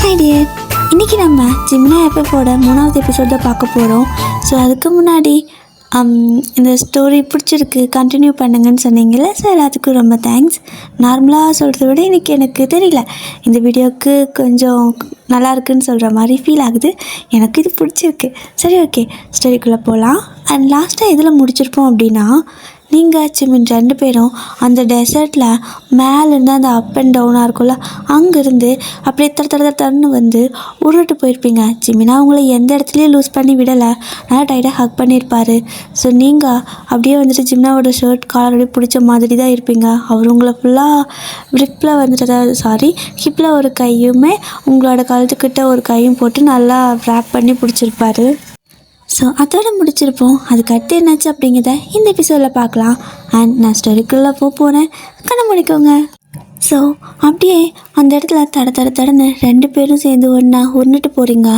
Hi dear, இன்றைக்கி நம்ம ஜிம்னா எப்போட 3வது எபிசோட் தான் பார்க்க போகிறோம். ஸோ அதுக்கு முன்னாடி இந்த ஸ்டோரி பிடிச்சிருக்கு கண்டினியூ பண்ணுங்கன்னு சொன்னீங்கல்ல. ஸோ எல்லாத்துக்கும் ரொம்ப தேங்க்ஸ். நார்மலாக சொல்கிறத விட இன்றைக்கி எனக்கு தெரியல, இந்த வீடியோவுக்கு கொஞ்சம் நல்லா இருக்குன்னு சொல்கிற மாதிரி ஃபீல் ஆகுது. எனக்கு இது பிடிச்சிருக்கு. சரி, ஓகே, ஸ்டோரிக்குள்ளே போகலாம். அண்ட் லாஸ்ட்டாக எதில் முடிச்சிருப்போம் அப்படின்னா, நீங்கள் ஜிமின் 2 பேரும் அந்த டெசர்ட்டில் மேலேருந்து அந்த அப் அண்ட் டவுனாக இருக்கும்ல, அங்கேருந்து அப்படியே தடன்னு வந்து உருட்டு போயிருப்பீங்க. ஜிமினா அவங்கள எந்த இடத்துலையும் லூஸ் பண்ணி விடலை, நல்லா டைட்டாக ஹக் பண்ணியிருப்பார். ஸோ நீங்கள் அப்படியே வந்துட்டு ஜிம்னாவோட ஷர்ட் காலர் அப்படியே பிடிச்ச மாதிரி தான் இருப்பீங்க. அவர் உங்களை ஃபுல்லாக ரிப்பில் வந்துட்டு, அதாவது ஹிப்பில் ஒரு கையுமே உங்களோட கழுத்துக்கிட்ட ஒரு கையும் போட்டு நல்லா ரேப் பண்ணி பிடிச்சிருப்பாரு. ஸோ அதோட முடிச்சிருப்போம். அதுக்கு அடுத்து என்னாச்சு அப்படிங்கிறத இந்த எபிசோடில் பார்க்கலாம். அண்ட் நான் ஸ்டோரிக்குள்ளே போகிறேன், கண்ணை முடிக்கோங்க. ஸோ அப்படியே அந்த இடத்துல தடன்னு 2 பேரும் சேர்ந்து ஒன்றா உருண்டுட்டு போகிறீங்க.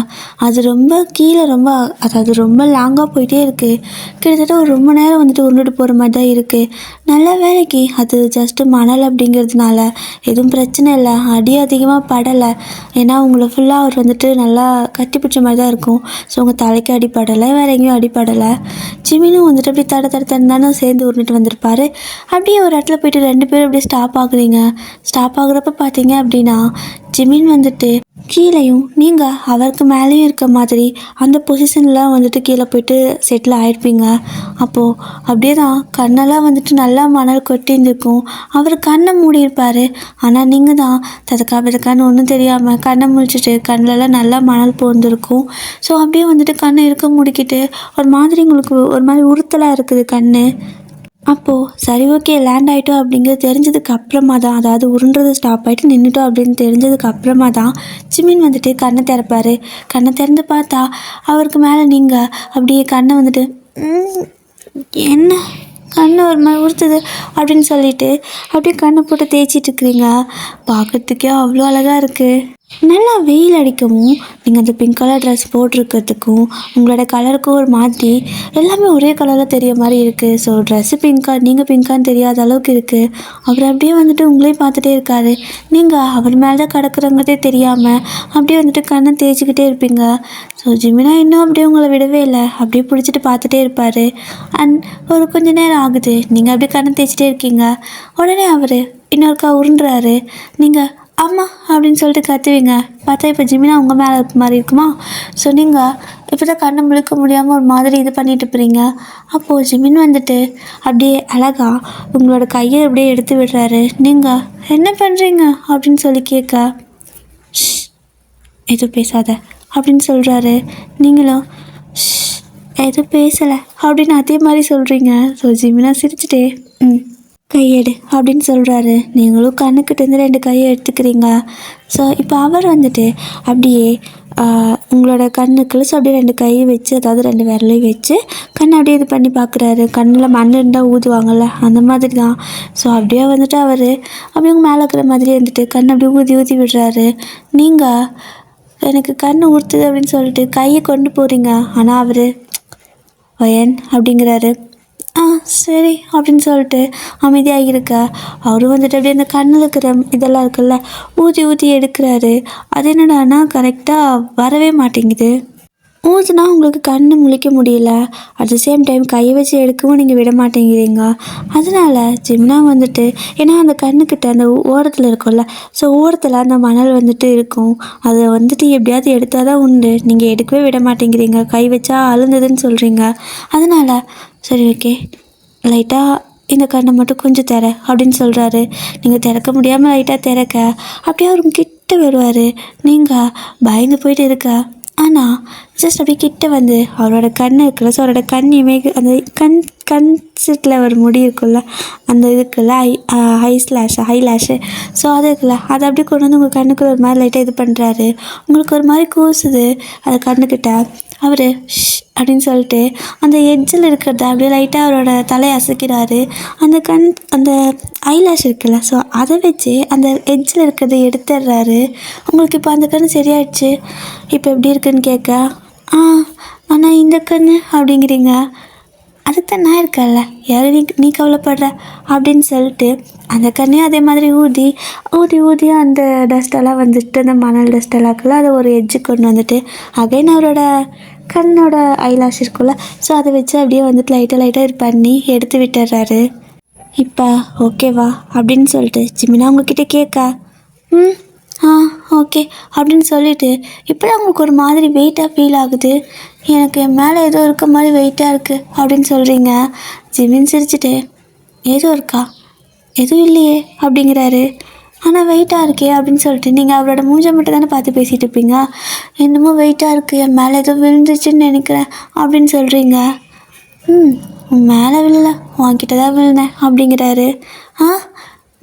அது ரொம்ப கீழே அதாவது ரொம்ப லாங்காக போயிட்டே இருக்குது. கிட்டத்தட்ட ஒரு ரொம்ப நேரம் வந்துட்டு உருண்டுட்டு போகிற மாதிரி தான் இருக்குது. நல்ல வேலைக்கு அது ஜஸ்ட்டு மணல் அப்படிங்கிறதுனால எதுவும் பிரச்சனை இல்லை, அடி அதிகமாக படலை. ஏன்னா உங்களை ஃபுல்லாக அவர் வந்துட்டு நல்லா கட்டி பிடிச்ச மாதிரி தான் இருக்கும். ஸோ உங்கள் தலைக்கு அடிப்படலை, வேறு எங்கேயும் அடிப்படலை. ஜிமினும் வந்துட்டு அப்படி தடன்னு தானே சேர்ந்து உருண்டுட்டு வந்திருப்பார். அப்படியே ஒரு இடத்துல போய்ட்டு 2 பேரும் அப்படியே ஸ்டாப் ஆகுறீங்க. ஸ்டாப் ஆகுறப்ப பார்த்தீங்க அப்படின்னா, ஜிமின் வந்துட்டு கீழேயும் நீங்கள் அவருக்கு மேலேயும் இருக்க மாதிரி அந்த பொசிஷன்லாம் வந்துட்டு கீழே போய்ட்டு செட்டில் ஆகிருப்பீங்க. அப்போது அப்படியே தான் கண்ணெல்லாம் வந்துட்டு நல்லா மணல் கொட்டியிருந்துருக்கும். அவர் கண்ணை மூடியிருப்பார். ஆனால் நீங்கள் தான் ததக்கான்னு ஒன்றும் தெரியாமல் கண்ணை முழிச்சிட்டு கண்ணிலலாம் நல்லா மணல் போந்திருக்கும். ஸோ அப்படியே வந்துட்டு கண்ணை இருக்க முடிக்கிட்டு உங்களுக்கு ஒரு மாதிரி உறுத்தலாக இருக்குது கண். அப்போது சரி, ஓகே, லேண்ட் ஆகிட்டோம் அப்படிங்கிறது தெரிஞ்சதுக்கு அப்புறமா தான், அதாவது உருண்டுறது ஸ்டாப் ஆகிட்டு நின்றுட்டோம் அப்படின்னு தெரிஞ்சதுக்கு அப்புறமா தான் ஜிமின் வந்துட்டு கண்ணை திறப்பார். கண்ணை திறந்து பார்த்தா அவருக்கு மேலே நீங்கள் அப்படியே கண்ணை வந்துட்டு என்ன கண்ணை ஒரு மாதிரி உறுத்துது அப்படின்னு சொல்லிட்டு அப்படியே கண்ணை போட்டு தேய்ச்சிட்டு இருக்கிறீங்க. பார்க்குறதுக்கே அவ்வளோ அழகாக இருக்குது. நல்லா வெயில் அடிக்கவும் நீங்கள் அந்த பிங்க் கலர் ட்ரெஸ் போட்டிருக்கிறதுக்கும் உங்களோட கலருக்கும் ஒரு மாதிரி எல்லாமே ஒரே கலரில் தெரிய மாதிரி இருக்குது. ஸோ ட்ரெஸ்ஸு பிங்காக நீங்கள் பிங்கான்னு தெரியாத அளவுக்கு இருக்குது. அவர் அப்படியே வந்துட்டு உங்களையும் பார்த்துட்டே இருக்காரு. நீங்கள் அவர் மேலே தான் கிடக்குறங்கிறதே தெரியாமல் அப்படியே வந்துட்டு கண்ணை தேய்ச்சிக்கிட்டே இருப்பீங்க. ஸோ ஜிமினா இன்னும் அப்படியே உங்களை விடவே இல்லை, அப்படியே பிடிச்சிட்டு பார்த்துட்டே இருப்பார். அண்ட் ஒரு கொஞ்சம் நேரம் ஆகுது, நீங்கள் அப்படியே கண்ணை தேய்ச்சிட்டே இருக்கீங்க. உடனே அவர் இன்னொருக்கா உருண்டுறாரு. நீங்கள் அம்மா அப்படின்னு சொல்லிட்டு கத்துவீங்க. பார்த்தா இப்போ ஜிமினா உங்கள் மேலே இருக்க மாதிரி இருக்குமா. ஸோ நீங்கள் இப்போ தான் கண்ணை முழுக்க முடியாமல் ஒரு மாதிரி இது பண்ணிட்டு போகிறீங்க. அப்போது ஜிமின் வந்துட்டு அப்படியே அழகாக உங்களோட கையை அப்படியே எடுத்து விடுறாரு. நீங்கள் என்ன பண்ணுறீங்க அப்படின்னு சொல்லி கேட்க, எதுவும் பேசாத அப்படின்னு சொல்கிறாரு. நீங்களும் எதுவும் பேசலை அப்படின்னு அதே மாதிரி சொல்கிறீங்க. ஸோ ஜிமினா சிரிச்சுட்டே கையெடு அப்படின்னு சொல்கிறாரு. நீங்களும் கண்ணுக்கிட்டேருந்து 2 கையை எடுத்துக்கிறீங்க. ஸோ இப்போ அவர் வந்துட்டு அப்படியே உங்களோட கண்ணுக்குள்ள அப்படியே 2 கையை வச்சு, அதாவது 2 விரலையும் வச்சு கண்ணை அப்படியே இது பண்ணி பார்க்குறாரு. கண்ணில் மண் இருந்தால் ஊதுவாங்கள்ல, அந்த மாதிரி தான். ஸோ அப்படியே வந்துட்டு அவர் அப்படியே மேலே இருக்கிற மாதிரியே வந்துட்டு கண்ணை அப்படியே ஊதி விடுறாரு. நீங்கள் எனக்கு கண் ஊற்றுது அப்படின்னு சொல்லிட்டு கையை கொண்டு போகிறீங்க. ஆனால் அவர் ஒயன் அப்படிங்கிறாரு. சரி அப்படின்னு சொல்லிட்டு அமைதியாக இருக்க, அவரும் வந்துட்டு அப்படியே அந்த கண்ணில் இருக்கிற இதெல்லாம் இருக்குல்ல ஊதி எடுக்கிறாரு. அது என்னடானா கரெக்டாக வரவே மாட்டேங்குது. ஊதுனா உங்களுக்கு கண் முழிக்க முடியல, அட் த சேம் டைம் கையை வச்சு எடுக்கவும் நீங்கள் விட மாட்டேங்கிறீங்க. அதனால் ஜிம்னா வந்துட்டு, ஏன்னா அந்த கண்ணுக்கிட்ட அந்த ஓரத்தில் இருக்கும்ல, ஸோ ஓரத்தில் அந்த மணல் வந்துட்டு இருக்கும். அதை வந்துட்டு எப்படியாவது எடுத்தால் தான் உண்டு. நீங்கள் எடுக்கவே விட மாட்டேங்கிறீங்க, கை வச்சா அழுந்ததுன்னு சொல்கிறீங்க. அதனால் சரி, ஓகே, லைட்டாக இந்த கண்ணை மட்டும் கொஞ்சம் திற அப்படின்னு சொல்கிறாரு. நீங்கள் திறக்க முடியாமல் லைட்டாக திறக்க அப்படியே அவர் கிட்ட வருவார். நீங்கள் பயந்து போயிட்டு இருக்க. ஆனால் ஜஸ்ட் அப்படியே கிட்ட வந்து அவரோட கண் இருக்குல்ல, ஸோ அவரோட கண் அந்த கண் செட்டில் ஒரு முடி இருக்குல்ல, அந்த இதுக்குல்ல ஹை லேஷு, ஸோ அது இருக்குல்ல, அதை அப்படியே கொண்டு வந்து உங்கள் கண்ணுக்கு ஒரு மாதிரி லைட்டாக இது பண்ணுறாரு. உங்களுக்கு ஒரு மாதிரி கூசுது அது கண்ணுக்கிட்ட. அவர் அப்படின்னு சொல்லிட்டு அந்த எட்ஜில் இருக்கிறத அப்படியே லைட்டாக அவரோட தலையை அசைக்கிறாரு. அந்த ஐலாஷ் இருக்குல்ல, ஸோ அதை வச்சு அந்த எட்ஜில் இருக்கிறத எடுத்துடுறாரு. உங்களுக்கு இப்போ அந்த கண் சரியாயிடுச்சு, இப்போ எப்படி இருக்குன்னு கேட்க, ஆனால் இந்த கண் அப்படிங்கிறீங்க. அதுக்கு தான் நான் இருக்கல, யாரும் நீ கவலைப்படுற அப்படின்னு சொல்லிட்டு அந்த கண்ணையும் அதே மாதிரி ஊதி ஊதி ஊதி அந்த டஸ்டெல்லாம் வந்துட்டு அந்த மணல் டஸ்டெல்லாக்குள்ள அதை ஒரு எட்ஜு கொண்டு வந்துட்டு அகைன் அவரோட கண்ணோட ஐலாஷ் இருக்குல்ல, ஸோ அதை வச்சு அப்படியே வந்துட்டு லைட்டாக இது பண்ணி எடுத்து விட்டுறாரு. இப்போ ஓகேவா அப்படின்னு சொல்லிட்டு ஜிமினா அவங்கக்கிட்ட கேட்க ஆ ஓகே அப்படின்னு சொல்லிவிட்டு இப்போ அவங்களுக்கு ஒரு மாதிரி வெயிட்டாக ஃபீல் ஆகுது. எனக்கு என் மேலே ஏதோ இருக்க மாதிரி வெயிட்டாக இருக்குது அப்படின்னு சொல்கிறீங்க. ஜிமின் சிரிச்சிட்டு ஏதோ இருக்கா, எதுவும் இல்லையே அப்படிங்கிறாரு. ஆனால் வெயிட்டாக இருக்கே அப்படின்னு சொல்லிட்டு நீங்கள் அவரோட மூஞ்சை மட்டும் தானே பார்த்து பேசிகிட்டு இருப்பீங்க. என்னமோ வெயிட்டாக இருக்குது, என் மேலே ஏதோ விழுந்துச்சுன்னு நினைக்கிறேன் அப்படின்னு சொல்கிறீங்க. உன் மேலே விழல, உன்கிட்ட தான் விழுந்தேன் அப்படிங்கிறாரு.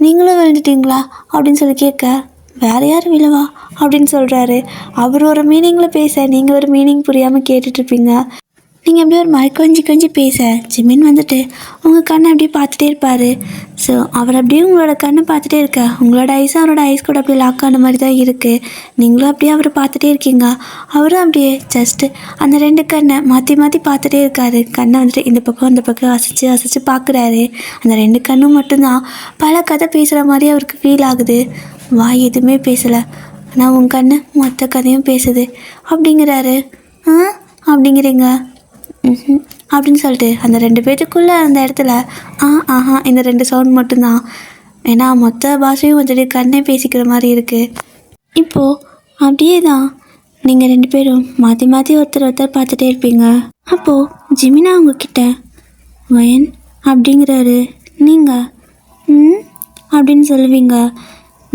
நீங்களும் விழுந்துட்டீங்களா அப்படின்னு சொல்லி கேட்க வேறு யார் விழவா அப்படின்னு சொல்கிறாரு. அவர் ஒரு மீனிங்கில் பேச நீங்கள் ஒரு மீனிங் புரியாமல் கேட்டுட்ருப்பீங்க. நீங்கள் அப்படியே ஒரு மாதிரி கொஞ்சம் பேச ஜிமின் வந்துட்டு உங்கள் கண்ணை அப்படியே பார்த்துட்டே இருப்பார். ஸோ அவர் அப்படியே உங்களோட கண்ணை பார்த்துட்டே இருக்க உங்களோட ஐஸும் அவரோட ஐஸ் கூட அப்படியே லாக் ஆன மாதிரி தான் இருக்குது. நீங்களும் அப்படியே அவரை பார்த்துட்டே இருக்கீங்க. அவரும் அப்படியே ஜஸ்ட்டு அந்த 2 கண்ணை மாற்றி பார்த்துட்டே இருக்காரு. கண்ணை வந்துட்டு இந்த பக்கம் அந்த பக்கம் அசைச்சு பார்க்குறாரு. அந்த 2 கண்ணும் மட்டும்தான் பல கதை பேசுகிற மாதிரி அவருக்கு ஃபீல் ஆகுது. வாய் எதுவுமே பேசலை, ஆனால் உன் கண்ணு மொத்த கதையும் பேசுது அப்படிங்கிறாரு. அப்படிங்கிறீங்க அப்படின்னு சொல்லிட்டு அந்த 2 பேத்துக்குள்ளே அந்த இடத்துல இந்த 2 சவுண்ட் மட்டும்தான். ஏன்னா மொத்த பாஷையும் வந்துட்டு கண்ணே பேசிக்கிற மாதிரி இருக்குது. இப்போது அப்படியே தான் நீங்கள் 2 பேரும் மாற்றி ஒருத்தர் பார்த்துட்டே இருப்பீங்க. அப்போது ஜிமினா அவங்கக்கிட்ட வயன் அப்படிங்கிறாரு. நீங்கள் அப்படின்னு சொல்லுவீங்க.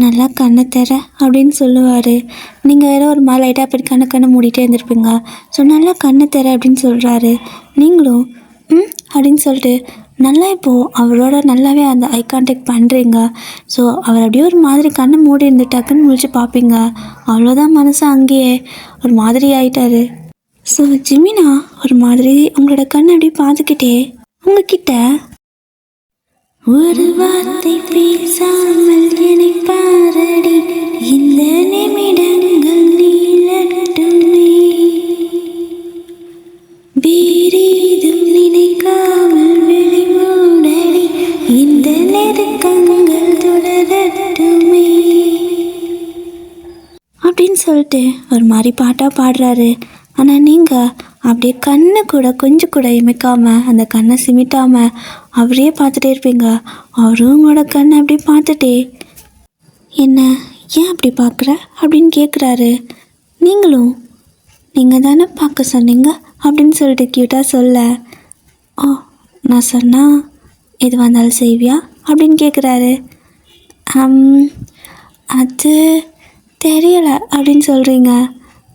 நல்லா கண்ணை தர அப்படின்னு சொல்லுவார். நீங்கள் வேறு ஒரு மாதிரி லைட்டாக அப்படி கண்ணை மூடிட்டே இருந்திருப்பீங்க. ஸோ நல்லா கண்ணை தர அப்படின்னு சொல்கிறாரு. நீங்களும் அப்படின்னு சொல்லிட்டு நல்லா இப்போது அவரோட நல்லாவே அந்த ஐ கான்டாக்ட் பண்ணுறீங்க. ஸோ அவர் அப்படியே ஒரு மாதிரி கண்ணை மூடி இருந்து டக்குன்னு முடிச்சு பார்ப்பீங்க. அவ்வளோதான், மனசு அங்கேயே ஒரு மாதிரி ஆயிட்டாரு. ஸோ ஜிமினா ஒரு மாதிரி உங்களோட கண்ணை அப்படியே பார்த்துக்கிட்டே உங்ககிட்ட ஒரு வார்த்தை பேசாமல் என்னை பாரடி, இந்த நிமிடங்கள் நீளட்டுமே, வேறேதும் நினைக்காமல் வெளிமூடடி, இந்த நெருக்கங்கள் தொடரட்டுமே அப்படின்னு சொல்லிட்டு ஒரு மாதிரி பாட்டாக பாடுறாரு. ஆனால் நீங்கள் அப்படியே கண்ணை கூட கொஞ்சம் கூட இமைக்காமல் அந்த கண்ணை சிமிட்டாமல் அவரே பார்த்துட்டே இருப்பீங்க. அவரும் உங்களோட கண்ணை அப்படியே பார்த்துட்டே என்ன ஏன் அப்படி பார்க்குற அப்படின்னு கேட்குறாரு. நீங்களும் நீங்கள் தானே பார்க்க சொன்னீங்க அப்படின்னு சொல்லிட்டு க்யூட்டாக சொல்ல, ஓ நான் சொன்னால் எது வந்தாலும் செய்வியா அப்படின்னு கேட்குறாரு. அது தெரியலை அப்படின்னு சொல்கிறீங்க.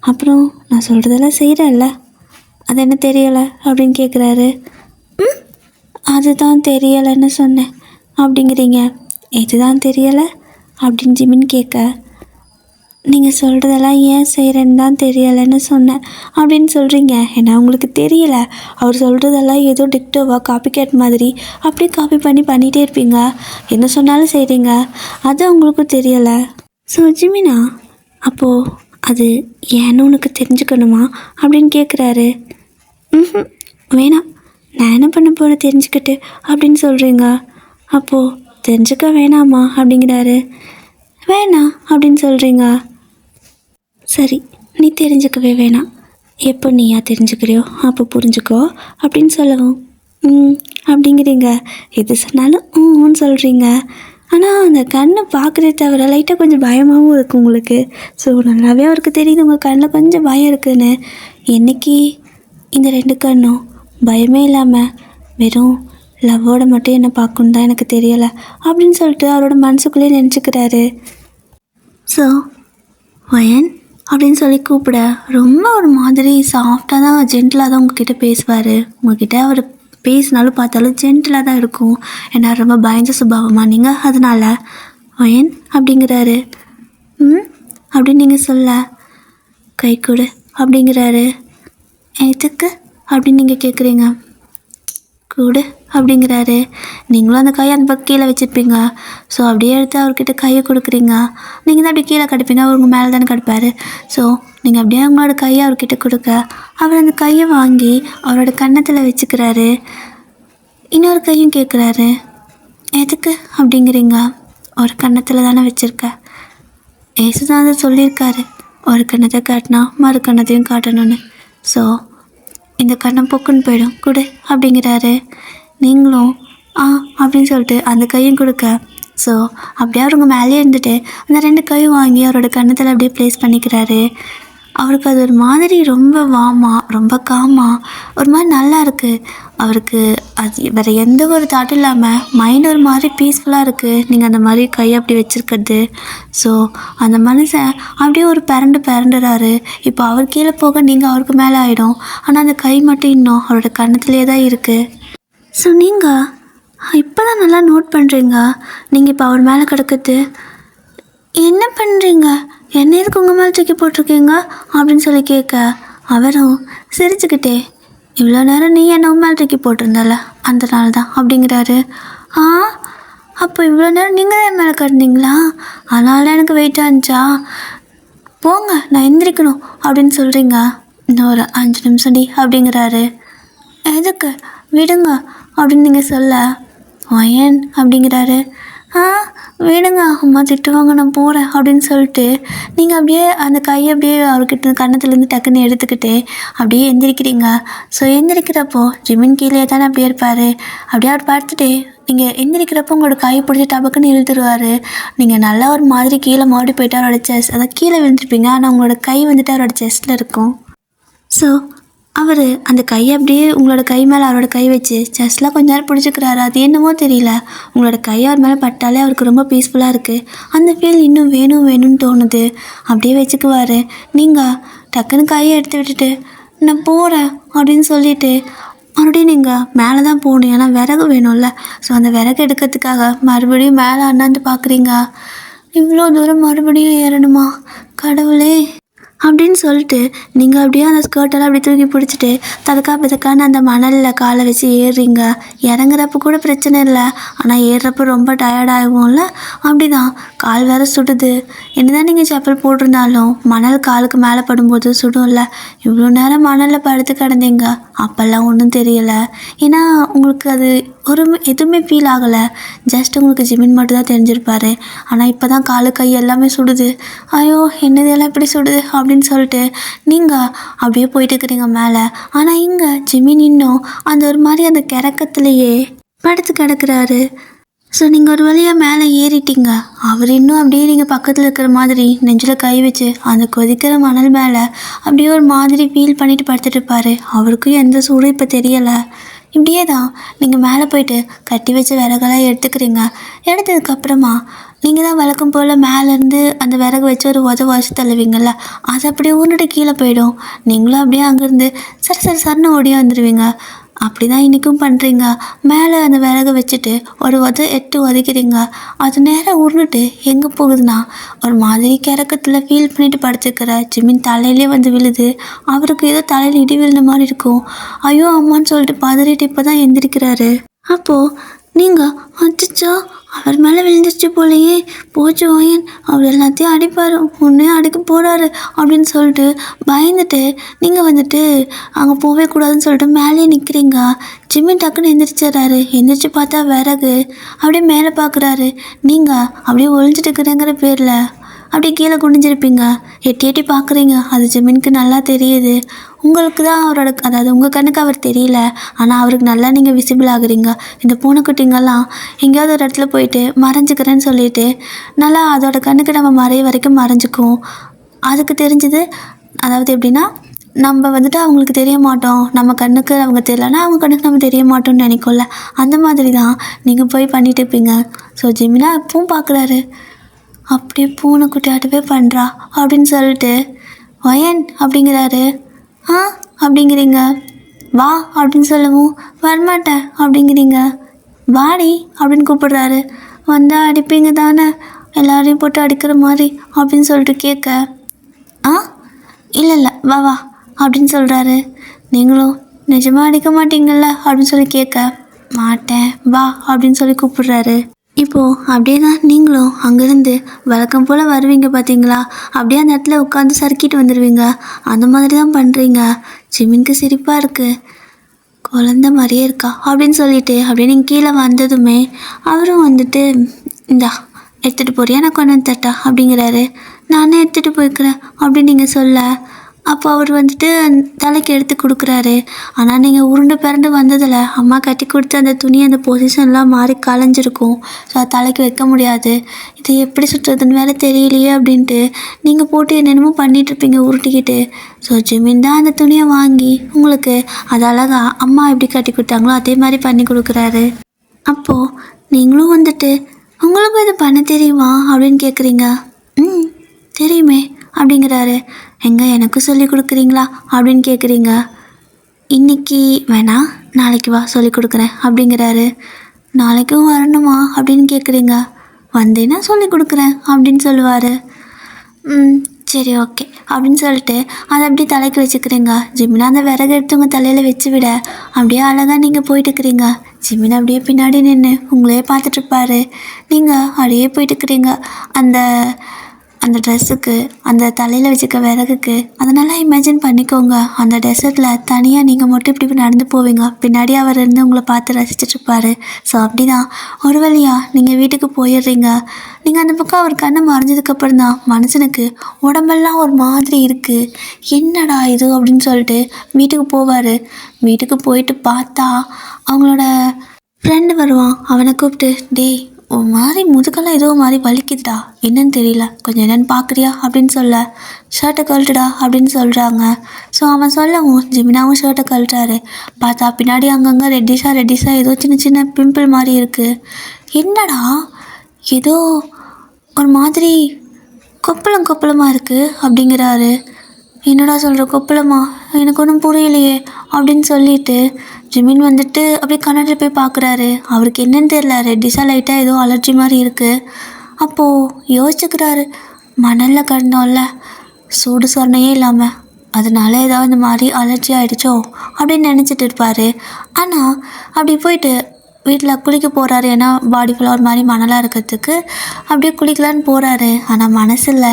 அப்புறம் நான் சொல்கிறதெல்லாம் செய்கிறேன்ல, அது என்ன தெரியலை அப்படின்னு கேட்குறாரு. அதுதான் தெரியலைன்னு சொன்னேன் அப்படிங்கிறீங்க. இதுதான் தெரியலை அப்படின்னு ஜிமின் கேட்க, நீங்கள் சொல்கிறதெல்லாம் ஏன் செய்கிறேன்னு தான் தெரியலைன்னு சொன்னேன் அப்படின்னு சொல்கிறீங்க. ஏன்னா உங்களுக்கு தெரியலை, அவர் சொல்கிறதெல்லாம் ஏதோ டிக்டோவாக காப்பி கேட் மாதிரி அப்படியே காப்பி பண்ணிகிட்டே இருப்பீங்க. என்ன சொன்னாலும் செய்கிறீங்க, அது அவங்களுக்கும் தெரியலை. ஸோ ஜிமினா அப்போது அது ஏன்னு உனக்கு தெரிஞ்சுக்கணுமா அப்படின்னு கேட்குறாரு. வேணாம், நான் என்ன பண்ண போகிறேன் தெரிஞ்சுக்கிட்டு அப்படின்னு சொல்கிறீங்க. அப்போது தெரிஞ்சுக்க வேணாமா அப்படிங்கிறாரு. வேணாம் அப்படின்னு சொல்கிறீங்க. சரி, நீ தெரிஞ்சுக்கவே வேணாம், எப்போ நீயா தெரிஞ்சுக்கிறியோ அப்போ புரிஞ்சுக்கோ அப்படின்னு சொல்லவும் அப்படிங்கிறீங்க. எது சொன்னாலும் சொல்கிறீங்க. ஆனால் அந்த கண்ணை பார்க்குறத தவிர லைட்டாக கொஞ்சம் பயமாகவும் இருக்குது உங்களுக்கு. ஸோ நல்லாவே அவருக்கு தெரியுது உங்கள் கண்ணில் கொஞ்சம் பயம் இருக்குதுன்னு. என்றைக்கு இந்த 2 கண்ணும் பயமே இல்லாமல் வெறும் லவ்வோட மட்டும் என்னை பார்க்கணும் தான் எனக்கு தெரியலை அப்படின்னு சொல்லிட்டு அவரோட மனசுக்குள்ளேயே நினச்சிக்கிறாரு. ஸோ வயன் அப்படின்னு சொல்லி கூப்பிட ரொம்ப ஒரு மாதிரி சாஃப்டாக தான் ஜென்டிலாக தான் உங்ககிட்ட பேசுவார். உங்ககிட்ட அவர் பேசினாலும் பார்த்தாலும் ஜென்டிலாக தான் இருக்கும். ஏன்னா ரொம்ப பயந்த சுபாவமாக நீங்கள், அதனால் வயன் அப்படிங்கிறாரு. அப்படின்னு நீங்கள் சொல்ல கை கொடு அப்படிங்கிறாரு. எதுக்கு அப்படின்னு நீங்கள் கேட்குறீங்க. கூடு அப்படிங்கிறாரு. நீங்களும் அந்த கையை அந்த பக்கம் கீழே வச்சுருப்பீங்க. ஸோ அப்படியே எடுத்து அவர்கிட்ட கையை கொடுக்குறீங்க. நீங்கள் தான் அப்படி கீழே கிடப்பீங்க, அவர் உங்கள் மேலே தானே கிடப்பார். ஸோ நீங்கள் அப்படியே அவங்களோட கையை அவர்கிட்ட கொடுக்க அவர் அந்த கையை வாங்கி அவரோட கன்னத்தில் வச்சுக்கிறாரு. இன்னொரு கையும் கேட்குறாரு. எதுக்கு அப்படிங்கிறீங்க? ஒரு கன்னத்தில் தானே வச்சுருக்க. ஏசுதான் அதை சொல்லியிருக்காரு, ஒரு கன்னத்தை காட்டினா மறு கன்னத்தையும் காட்டணும்னு. ஸோ இந்த கண்ணம் பொக்குன்னு போயிடும் கொடு அப்படிங்கிறாரு. நீங்களும் ஆ அப்படின்னு சொல்லிட்டு அந்த கையும் கொடுக்க, ஸோ அப்படியே அவருங்க மேலேயே இருந்துட்டு அந்த 2 கையும் வாங்கி அவரோட கன்னத்தில் அப்படியே ப்ளேஸ் பண்ணிக்கிறாரு. அவருக்கு அது ஒரு மாதிரி ரொம்ப வார்மாக, ரொம்ப காமாக, ஒரு மாதிரி நல்லா இருக்குது அவருக்கு. அது வேறு எந்த ஒரு தாட்டும் இல்லாமல் மைண்ட் ஒரு மாதிரி பீஸ்ஃபுல்லாக இருக்குது நீங்கள் அந்த மாதிரி கையை அப்படி வச்சுருக்கிறது. ஸோ அந்த மனுஷன் அப்படியே ஒரு பிறண்டுறாரு. இப்போ அவர் கீழே போக நீங்கள் அவருக்கு மேலே ஆகிடும். ஆனால் அந்த கை மட்டும் இன்னும் அவரோட கன்னத்திலே தான் இருக்குது. ஸோ நீங்கள் இப்போ தான் நல்லா நோட் பண்ணுறீங்க, நீங்கள் இப்போ அவர் மேலே கிடக்குது. என்ன பண்ணுறீங்க, என்ன எதுக்கு உங்கள் மேலே தூக்கி போட்டிருக்கீங்க அப்படின்னு சொல்லி கேட்க, அவரும் சிரிச்சுக்கிட்டே, இவ்வளோ நேரம் நீ என்ன மேலே தூக்கி போட்டிருந்தால அந்த நாள் தான் அப்படிங்கிறாரு. ஆ, அப்போ இவ்வளோ நேரம் நீங்கள் தான் என் மேலே கட்டினீங்களா? அதனால எனக்கு வெயிட்டாக இருந்துச்சா? போங்க, நான் எந்திரிக்கணும் அப்படின்னு சொல்கிறீங்க. இன்னும் ஒரு 5 நிமிஷம் அப்படிங்கிறாரு. எதுக்கு, விடுங்க அப்படின்னு நீங்கள் சொல்ல, ஏன் அப்படிங்கிறாரு. ஆ, விடுங்க, அம்மா திட்டுவாங்க, நான் போகிறேன் அப்படின்னு சொல்லிட்டு நீங்கள் அப்படியே அந்த கையை அப்படியே அவர்கிட்ட கன்னத்துலேருந்து டக்குன்னு எடுத்துக்கிட்டு அப்படியே எந்திரிக்கிறீங்க. ஸோ எந்திரிக்கிறப்போ ஜிமின் கீழே தானே அப்படியே இருப்பார். அப்படியே அவர் பார்த்துட்டு நீங்கள் எந்திரிக்கிறப்போ உங்களோட கையை பிடிச்சி டபக்குன்னு இழுத்துருவார். நீங்கள் நல்லா ஒரு மாதிரி கீழே மாடி போய்ட்டு அவரோட செஸ்ட், அதாவது கீழே விழுந்துருப்பீங்க, ஆனால் உங்களோட கை வந்துட்டு அவரோட செஸ்ட்டில் இருக்கும். ஸோ அவர் அந்த கையை அப்படியே உங்களோட கை மேலே அவரோட கை வச்சு செஸ்ட்லாம் கொஞ்ச நேரம் பிடிச்சிக்கிறாரு. அது என்னமோ தெரியல, உங்களோட கை அவர் மேலே பட்டாலே அவருக்கு ரொம்ப பீஸ்ஃபுல்லாக இருக்குது. அந்த ஃபீல் இன்னும் வேணும்னு தோணுது. அப்படியே வச்சுக்குவார். நீங்கள் டக்குன்னு கையை எடுத்து விட்டுட்டு நான் போகிறேன் அப்படின்னு சொல்லிவிட்டு மறுபடியும் நீங்கள் மேலே தான் போகணும், ஏன்னா விறகு வேணும்ல. ஸோ அந்த விறகு எடுக்கிறதுக்காக மறுபடியும் மேலே அண்ணாந்து பார்க்குறீங்க. இவ்வளோ தூரம் மறுபடியும் ஏறணுமா கடவுளே அப்படின்னு சொல்லிட்டு நீங்கள் அப்படியே அந்த ஸ்கர்ட்டெல்லாம் அப்படி தூக்கி பிடிச்சிட்டு ததக்கான அந்த மணலில் காலை வச்சு ஏறுறீங்க. இறங்குறப்ப கூட பிரச்சனை இல்லை, ஆனால் ஏறுறப்ப ரொம்ப டயர்டாகும்ல. அப்படி தான் கால் வேறு சுடுது. என்னதான் நீங்கள் செப்பல் போட்டிருந்தாலும் மணல் காலுக்கு மேலே படும்போது சுடும்ல. இவ்வளோ நேரம் மணலில் படுத்து கிடந்தீங்க, அப்போல்லாம் ஒன்றும் தெரியலை. ஏன்னா உங்களுக்கு அது எதுவுமே ஃபீல் ஆகலை. ஜஸ்ட் உங்களுக்கு ஜிமின் மட்டும் தான் தெரிஞ்சிருப்பார். ஆனால் இப்போ தான் காலு கை எல்லாமே சுடுது. ஐயோ என்னதெல்லாம் இப்படி சுடுது அப்படின்னு சொல்லிட்டு நீங்கள் அப்படியே போயிட்டு இருக்கிறீங்க மேலே. ஆனால் இங்கே ஜிமின் இன்னும் அந்த ஒரு மாதிரி அந்த கிறக்கத்துலேயே படுத்து கிடக்குறாரு. ஸோ நீங்கள் ஒரு வழியாக மேலே ஏறிட்டீங்க. அவர் இன்னும் அப்படியே நீங்கள் பக்கத்தில் இருக்கிற மாதிரி நெஞ்சில் கை வச்சு அந்த கொதிக்கிற மணல் மேலே அப்படியே ஒரு மாதிரி ஃபீல் பண்ணிட்டு படுத்துட்டு இருப்பார். அவருக்கும் எந்த சூடும் இப்போ தெரியலை. இப்படியே தான் நீங்கள் மேலே போயிட்டு கட்டி வச்ச விறகெல்லாம் எடுத்துக்கிறீங்க. எடுத்ததுக்கப்புறமா நீங்கள் தான் வழக்கம் போல் மேலேருந்து அந்த விறகு வச்சு ஒரு வச்சு தள்ளுவீங்கள்ல, அது அப்படியே ஊருட்டு கீழே போயிடும். நீங்களும் அப்படியே அங்கேருந்து சரன்னு ஓடியே வந்துடுவீங்க. அப்படி தான் இன்றைக்கும் பண்ணுறீங்க. மேலே அந்த விறகு வச்சுட்டு ஒரு ஒதுக்கிறீங்க. அது நேரம் உருண்டுட்டு எங்கே போகுதுன்னா ஒரு மாதிரி கிறக்கத்தில் ஃபீல் பண்ணிட்டு படுத்துக்கிற ஜிமின் தலையிலே வந்து விழுது. அவருக்கு ஏதோ தலையில் இடி விழுந்த மாதிரி இருக்கும். ஐயோ அம்மான்னு சொல்லிட்டு பதறிட்டு இப்போ தான் எந்திரிக்கிறாரு. அப்போது நீங்கள் அச்சோ அவர் மேலே விழுந்துருச்சு போலையே, போச்சு ஓயன், அவர் எல்லாத்தையும் அடிப்பார், ஒன்றையும் அடிக்க போகிறாரு அப்படின்னு சொல்லிட்டு பயந்துட்டு நீங்கள் வந்துட்டு அங்கே போகவே கூடாதுன்னு சொல்லிட்டு மேலே நிற்கிறீங்க. ஜிமின் டக்குன்னு எந்திரிச்சிடறாரு. எந்திரிச்சு பார்த்தா விறகு. அப்படியே மேலே பார்க்குறாரு. நீங்கள் அப்படியே ஒழிஞ்சிட்டு இருக்கிறேங்கிற பேரில் அப்படியே கீழே குனிஞ்சிருப்பீங்க. எட்டி பார்க்குறீங்க. அது ஜிமினுக்கு நல்லா தெரியுது. உங்களுக்கு தான் அவரோட, அதாவது உங்கள் கண்ணுக்கு அவர் தெரியல, ஆனால் அவருக்கு நல்லா நீங்கள் விசிபிள் ஆகுறீங்க. இந்த பூனைக்குட்டிங்கெல்லாம் எங்கேயாவது ஒரு இடத்துல போயிட்டு மறைஞ்சிக்கிறேன்னு சொல்லிட்டு நல்லா அதோட கண்ணுக்கு நம்ம மறைய வரைக்கும் மறைஞ்சிக்கும். அதுக்கு தெரிஞ்சது, அதாவது எப்படின்னா நம்ம வந்துட்டு அவங்களுக்கு தெரிய மாட்டோம், நம்ம கண்ணுக்கு அவங்க தெரியலன்னா அவங்க கண்ணுக்கு நம்ம தெரிய மாட்டோம்னு நினைக்கோம்ல. அந்த மாதிரி தான் நீங்கள் போய் பண்ணிட்டு இருப்பீங்க. ஸோ ஜிமினா எப்பவும் பார்க்குறாரு. அப்படியே பூனைக்குட்டியாட்டவே பண்ணுறா அப்படின்னு சொல்லிட்டு வயன் அப்படிங்கிறாரு. ஆ அப்படிங்கிறீங்க. வா அப்படின்னு சொல்லவும் வரமாட்டேன் அப்படிங்கிறீங்க. வாடி அப்படின்னு கூப்பிடுறாரு. வந்தால் அடிப்பீங்க தானே, எல்லாரையும் போட்டு அடிக்கிற மாதிரி அப்படின்னு சொல்லிட்டு கேட்க, ஆ இல்லை வா வா அப்படின்னு சொல்கிறாரு. நீங்களும் நிஜமாக அடிக்க மாட்டீங்கள்ல அப்படின்னு சொல்லி கேட்க, மாட்டேன் வா அப்படின்னு சொல்லி கூப்பிடுறாரு. இப்போது அப்படியே தான் நீங்களும் அங்கேருந்து வழக்கம் போல் வருவீங்க பார்த்தீங்களா, அப்படியே அந்த இடத்துல உட்காந்து சறுக்கிட்டு வந்துடுவீங்க. அந்த மாதிரி தான் பண்ணுறீங்க. ஜிமினுக்கு சிரிப்பாக இருக்குது. குழந்த மாதிரியே இருக்கா அப்படின்னு சொல்லிட்டு அப்படியே நீங்கள் கீழே வந்ததுமே அவரும் வந்துட்டு இந்தா எடுத்துகிட்டு போறியா, நான் கொண்டு வந்து தட்டா அப்படிங்கிறாரு. நானே எடுத்துகிட்டு போய்க்கிறேன் அப்படின்னு நீங்கள் சொல்ல, அப்போ அவர் வந்துட்டு தலைக்கு எடுத்து கொடுக்குறாரு. ஆனால் நீங்கள் உருண்டு பிறண்டு வந்ததில் அம்மா கட்டி கொடுத்து அந்த துணி அந்த பொசிஷன்லாம் மாறி கலைஞ்சிருக்கும். ஸோ அது தலைக்கு வைக்க முடியாது. இது எப்படி சுற்றுறதுன்னு வேறு தெரியலையே அப்படின்ட்டு நீங்கள் போட்டு என்னென்னமோ பண்ணிகிட்ருப்பீங்க உருட்டிக்கிட்டு. ஸோ ஜிமின் தான் அந்த துணியை வாங்கி உங்களுக்கு அது அழகா அம்மா எப்படி கட்டி கொடுத்தாங்களோ அதே மாதிரி பண்ணி கொடுக்குறாரு. அப்போது நீங்களும் வந்துட்டு உங்களுக்கும் இது பண்ண தெரியுமா அப்படின்னு கேட்குறீங்க. தெரியுமே அப்படிங்கிறாரு. எங்க எனக்கும் சொல்லி கொடுக்குறீங்களா அப்படின்னு கேட்குறீங்க. இன்றைக்கி வேணா நாளைக்கு வா சொல்லி கொடுக்குறேன் அப்படிங்கிறாரு. நாளைக்கும் வரணுமா அப்படின்னு கேட்குறீங்க. வந்தேன்னா சொல்லி கொடுக்குறேன் அப்படின்னு சொல்லுவார். சரி ஓகே அப்படின்னு சொல்லிட்டு அதை அப்படியே தலைக்கு வச்சுக்கிறீங்க. ஜிமினா அந்த விறகு எடுத்து உங்கள் தலையில் வச்சு விட அப்படியே அழகாக நீங்கள் போயிட்டுருக்கிறீங்க. ஜிமினா அப்படியே பின்னாடி நின்று உங்களே பார்த்துட்ருப்பாரு. நீங்கள் அப்படியே போயிட்டுருக்கிறீங்க அந்த ட்ரெஸ்ஸுக்கு, அந்த தலையில் வச்சுக்க விறகுக்கு. அதனால் இமேஜின் பண்ணிக்கோங்க, அந்த டெசர்ட்டில் தனியாக நீங்கள் மட்டும் இப்படி நடந்து போவீங்க, பின்னாடி அவர் இருந்து உங்களை பார்த்து ரசிச்சுட்ருப்பார். ஸோ அப்படி தான் ஒரு வழியாக நீங்கள் வீட்டுக்கு போயிடுறீங்க. நீங்கள் அந்த பக்கம் அவர் கண்ணை மறைஞ்சதுக்கப்புறம் தான் மனுஷனுக்கு உடம்பெல்லாம் ஒரு மாதிரி இருக்குது. என்னடா இது அப்படின்னு சொல்லிட்டு வீட்டுக்கு போவார். வீட்டுக்கு போயிட்டு பார்த்தா அவங்களோட ஃப்ரெண்டு வருவான். அவனை கூப்பிட்டு, டேய் ஒரு மாதிரி முதுகெல்லாம் ஏதோ மாதிரி வலிக்குதுடா, என்னன்னு தெரியல, கொஞ்சம் என்னென்னு பார்க்குறியா அப்படின்னு சொல்ல, ஷர்ட்டை கழட்டுடா அப்படின்னு சொல்கிறாங்க. ஸோ அவன் சொல்லவும் ஜிமினாவும் ஷர்ட்டை கழட்டுறாரு. பார்த்தா பின்னாடி அங்கங்கே ரெட்டிஷாக ஏதோ சின்ன சின்ன பிம்பிள் மாதிரி இருக்குது. என்னடா ஏதோ ஒரு மாதிரி கொப்பளமாக இருக்குது அப்படிங்கிறாரு. என்னடா சொல்கிற கொப்பளமா, எனக்கு ஒன்றும் புரியலையே அப்படின்னு சொல்லிட்டு ஜிமின் வந்துட்டு அப்படியே கண்ணாடியில் போய் பார்க்குறாரு. அவருக்கு என்னன்னு தெரியல, ரெட்டிஸாக லைட்டாக ஏதோ அலர்ஜி மாதிரி இருக்குது. அப்போது யோசிச்சுக்கிறாரு, மணலில் கிடந்தோம்ல, சூடு சொரணையே இல்லாமல், அதனால ஏதாவது இந்த மாதிரி அலர்ஜி ஆகிடுச்சோ அப்படின்னு நினச்சிட்டு இருப்பார். ஆனால் அப்படி போயிட்டு வீட்டில் குளிக்க போகிறாரு. ஏன்னா பாடி ஃபுல்லாக ஒரு மாதிரி மணலாக இருக்கிறதுக்கு அப்படியே குளிக்கலான்னு போகிறாரு. ஆனால் மனசில்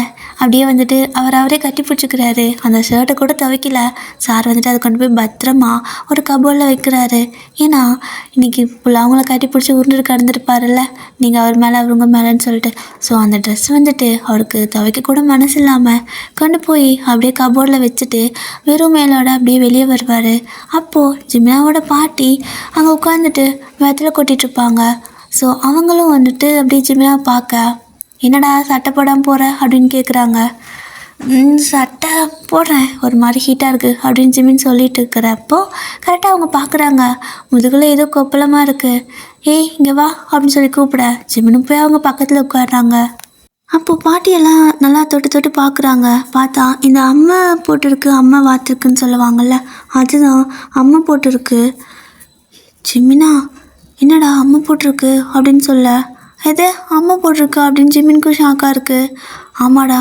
அப்படியே வந்துட்டு அவரே கட்டி பிடிச்சிக்கிறாரு. அந்த ஷர்ட்டை கூட துவைக்கல. சார் வந்துட்டு அதை கொண்டு போய் பத்திரமா ஒரு கபோர்டில் வைக்கிறாரு. ஏன்னா இன்றைக்கி ஃபுல்லாக அவங்கள கட்டி பிடிச்சி உருண்டு கடந்துருப்பாருல்ல, நீங்கள் அவர் மேலே அவருங்க மேலேன்னு சொல்லிட்டு. ஸோ அந்த ட்ரெஸ் வந்துட்டு அவருக்கு துவைக்க கூட மனசு இல்லாமல் கொண்டு போய் அப்படியே கபோர்டில் வச்சுட்டு வெறும் மேலோட அப்படியே வெளியே வருவார். அப்போது ஜிமினாவோட பாட்டி அங்கே உட்காந்துட்டு வெத்தலை கொட்டிகிட்ருப்பாங்க. ஸோ அவங்களும் வந்துட்டு அப்படியே ஜிமினா பார்க்க, என்னடா சட்டை போடாமல் போகிற அப்படின்னு கேட்குறாங்க. சட்டை போடுறேன், ஒரு மாதிரி ஹீட்டாக இருக்குது அப்படின்னு ஜிமின் சொல்லிட்டு இருக்கிறப்போ கரெக்டாக அவங்க பார்க்குறாங்க, முதுகில் ஏதோ கொப்பளமாக இருக்குது. ஏய் இங்கே வா அப்படின்னு சொல்லி கூப்பிட ஜிமினும் போய் அவங்க பக்கத்தில் உட்காடுறாங்க. அப்போது பாட்டியெல்லாம் நல்லா தொட்டு பார்க்குறாங்க. பார்த்தா இந்த அம்மை போட்டிருக்கு, அம்மை வாத்துருக்குன்னு சொல்லுவாங்கள்ல, அதுதான் அம்மை போட்டிருக்கு. ஜிமினா என்னடா அம்மை போட்டிருக்கு அப்படின்னு சொல்ல, எது அம்மா போட்டிருக்கு அப்படின்னு ஜிமினுக்கும் ஷாக்காக இருக்குது. ஆமாடா,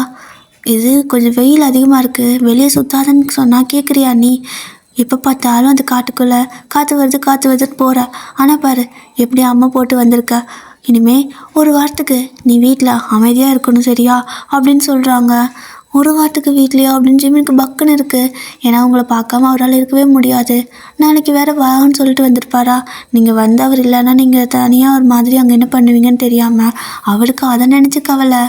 இது கொஞ்சம் வெயில் அதிகமாக இருக்குது, வெளியே சுத்தாதன்னு சொன்னால் கேட்குறியா நீ? எப்போ பார்த்தாலும் அந்த காட்டுக்குள்ளே காற்று வருதுன்னு போகிற. ஆனால் பாரு எப்படி அம்மா போட்டு வந்திருக்க. இனிமேல் ஒரு வாரத்துக்கு நீ வீட்டில் அமைதியாக இருக்கணும் சரியா அப்படின்னு சொல்கிறாங்க. ஒரு வாரத்துக்கு வீட்லையோ அப்படின்னு ஜிமினுக்கு பக்குன்னு இருக்குது. ஏன்னா அவங்கள பார்க்காம அவரால் இருக்கவே முடியாது. நாளைக்கு வேறு வாங்கன்னு சொல்லிட்டு வந்திருப்பாரா. நீங்கள் வந்து அவர் இல்லைன்னா நீங்கள் தனியாக ஒரு மாதிரி அங்கே என்ன பண்ணுவீங்கன்னு தெரியாமல் அவருக்கு அதை நினச்சி கவலை.